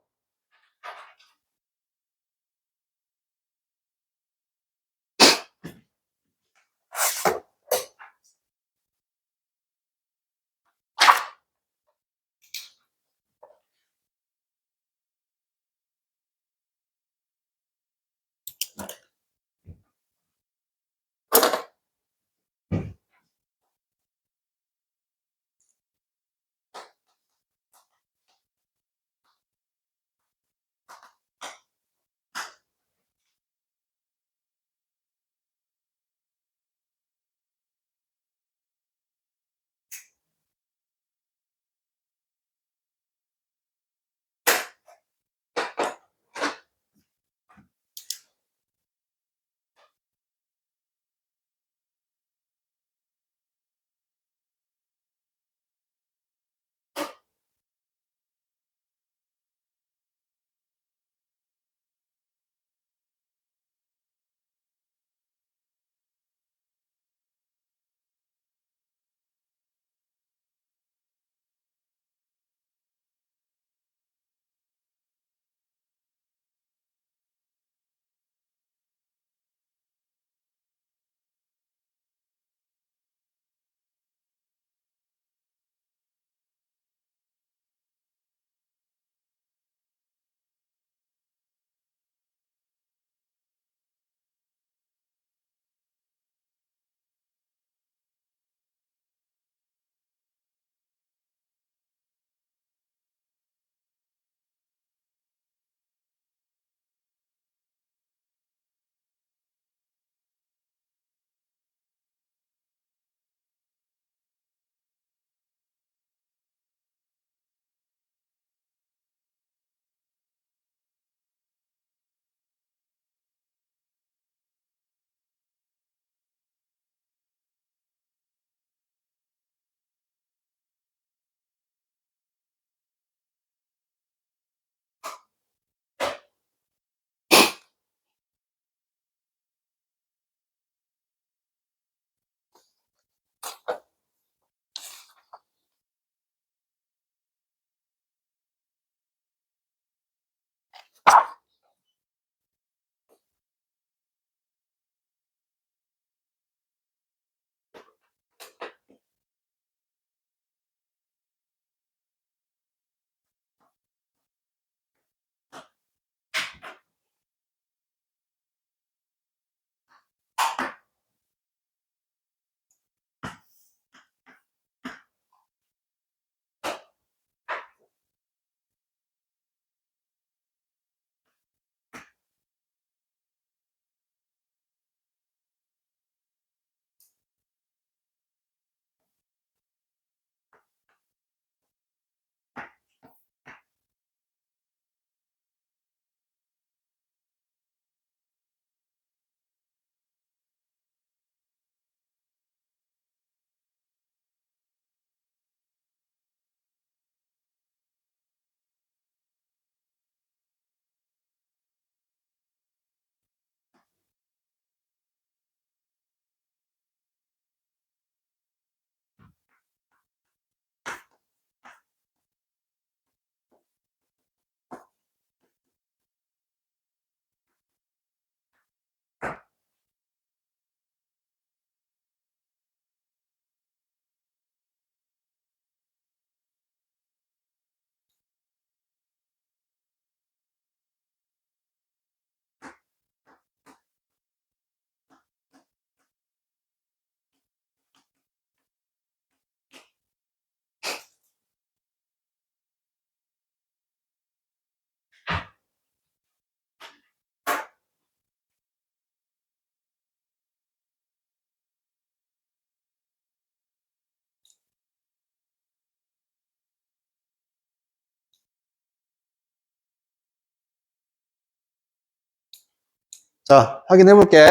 자, 확인해 볼게.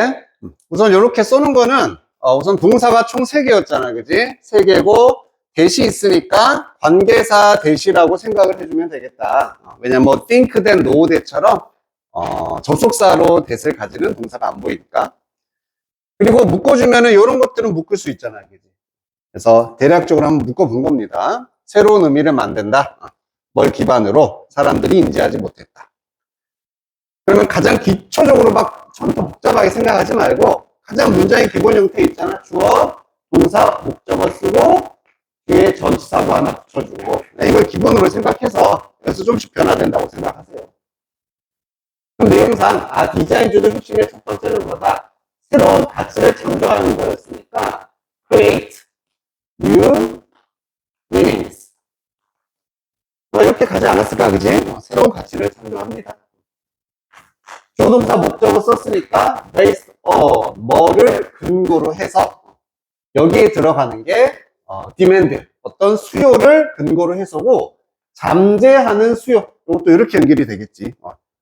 우선 이렇게 쏘는 거는 우선 동사가 총 3개였잖아, 그지? 3개고 대시 있으니까 관계사 대시라고 생각을 해주면 되겠다. 왜냐면 뭐 think than know that처럼 접속사로 that을 가지는 동사가 안 보이니까. 그리고 묶어주면은 이런 것들은 묶을 수 있잖아, 그지? 그래서 대략적으로 한번 묶어본 겁니다. 새로운 의미를 만든다. 뭘 기반으로 사람들이 인지하지 못했다. 그러면 가장 기초적으로 막 처음부터 복잡하게 생각하지 말고 가장 문장의 기본 형태 있잖아. 주어, 동사, 목적어 쓰고 뒤에 전치사고 하나 붙여주고 이걸 기본으로 생각해서 그래서 좀씩 변화된다고 생각하세요. 그럼 내용상 디자인주도 핵심의 첫 번째는 뭐다? 새로운 가치를 창조하는 거였으니까 create new meanings 이렇게 가지 않았을까, 그지? 새로운 가치를 창조합니다. 조동사 목적어 썼으니까 based on 뭐를 근거로 해서 여기에 들어가는 게 demand 어떤 수요를 근거로 해서고 잠재하는 수요 이것도 이렇게 연결이 되겠지.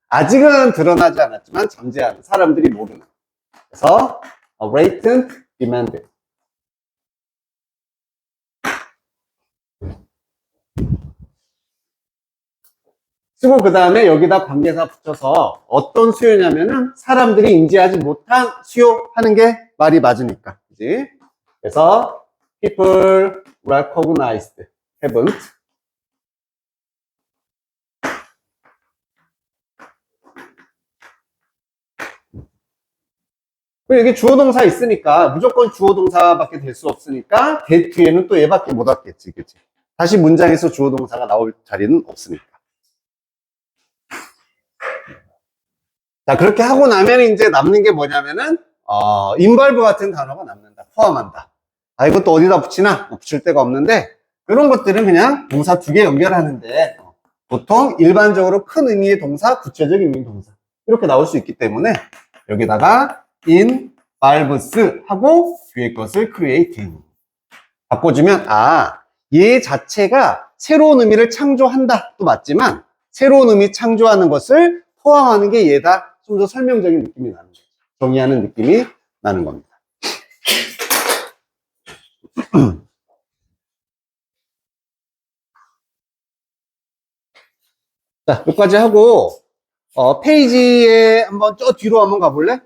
아직은 드러나지 않았지만 잠재하는 사람들이 모르는 그래서 latent demand 쓰고 그 다음에 여기다 관계사 붙여서 어떤 수요냐면은 사람들이 인지하지 못한 수요 하는 게 말이 맞으니까 그지? 그래서 people recognized haven't 여기 주어동사 있으니까 무조건 주어동사밖에 될 수 없으니까 that 뒤에는 또 얘밖에 못 왔겠지 그치? 다시 문장에서 주어동사가 나올 자리는 없으니까 자, 그렇게 하고 나면 이제 남는 게 뭐냐면은, involve 같은 단어가 남는다. 포함한다. 이것도 어디다 붙이나? 붙일 데가 없는데, 이런 것들은 그냥 동사 2개 연결하는데, 보통 일반적으로 큰 의미의 동사, 구체적 의미의 동사. 이렇게 나올 수 있기 때문에, 여기다가 involves 하고, 뒤에 것을 creating. 바꿔주면, 얘 자체가 새로운 의미를 창조한다. 또 맞지만, 새로운 의미 창조하는 것을 포함하는 게 얘다. 좀 더 설명적인 느낌이 나는 거죠. 정의하는 느낌이 나는 겁니다. 자, 여기까지 하고, 페이지에 한번 저 뒤로 한번 가볼래?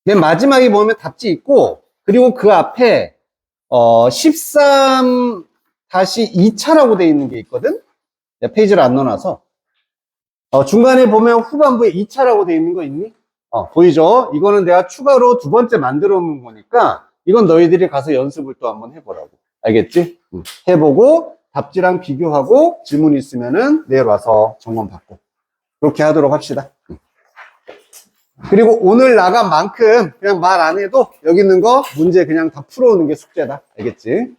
맨 마지막에 보면 답지 있고, 그리고 그 앞에, 13-2차라고 돼 있는 게 있거든? 페이지를 안 넣어놔서. 중간에 보면 후반부에 2차라고 돼 있는 거 있니? 보이죠? 이거는 내가 추가로 2번째 만들어 놓은 거니까 이건 너희들이 가서 연습을 또 한번 해보라고. 알겠지? 해보고 답지랑 비교하고 질문 있으면은 내일 와서 점검 받고 그렇게 하도록 합시다. 그리고 오늘 나간 만큼 그냥 말 안 해도 여기 있는 거 문제 그냥 다 풀어오는 게 숙제다. 알겠지?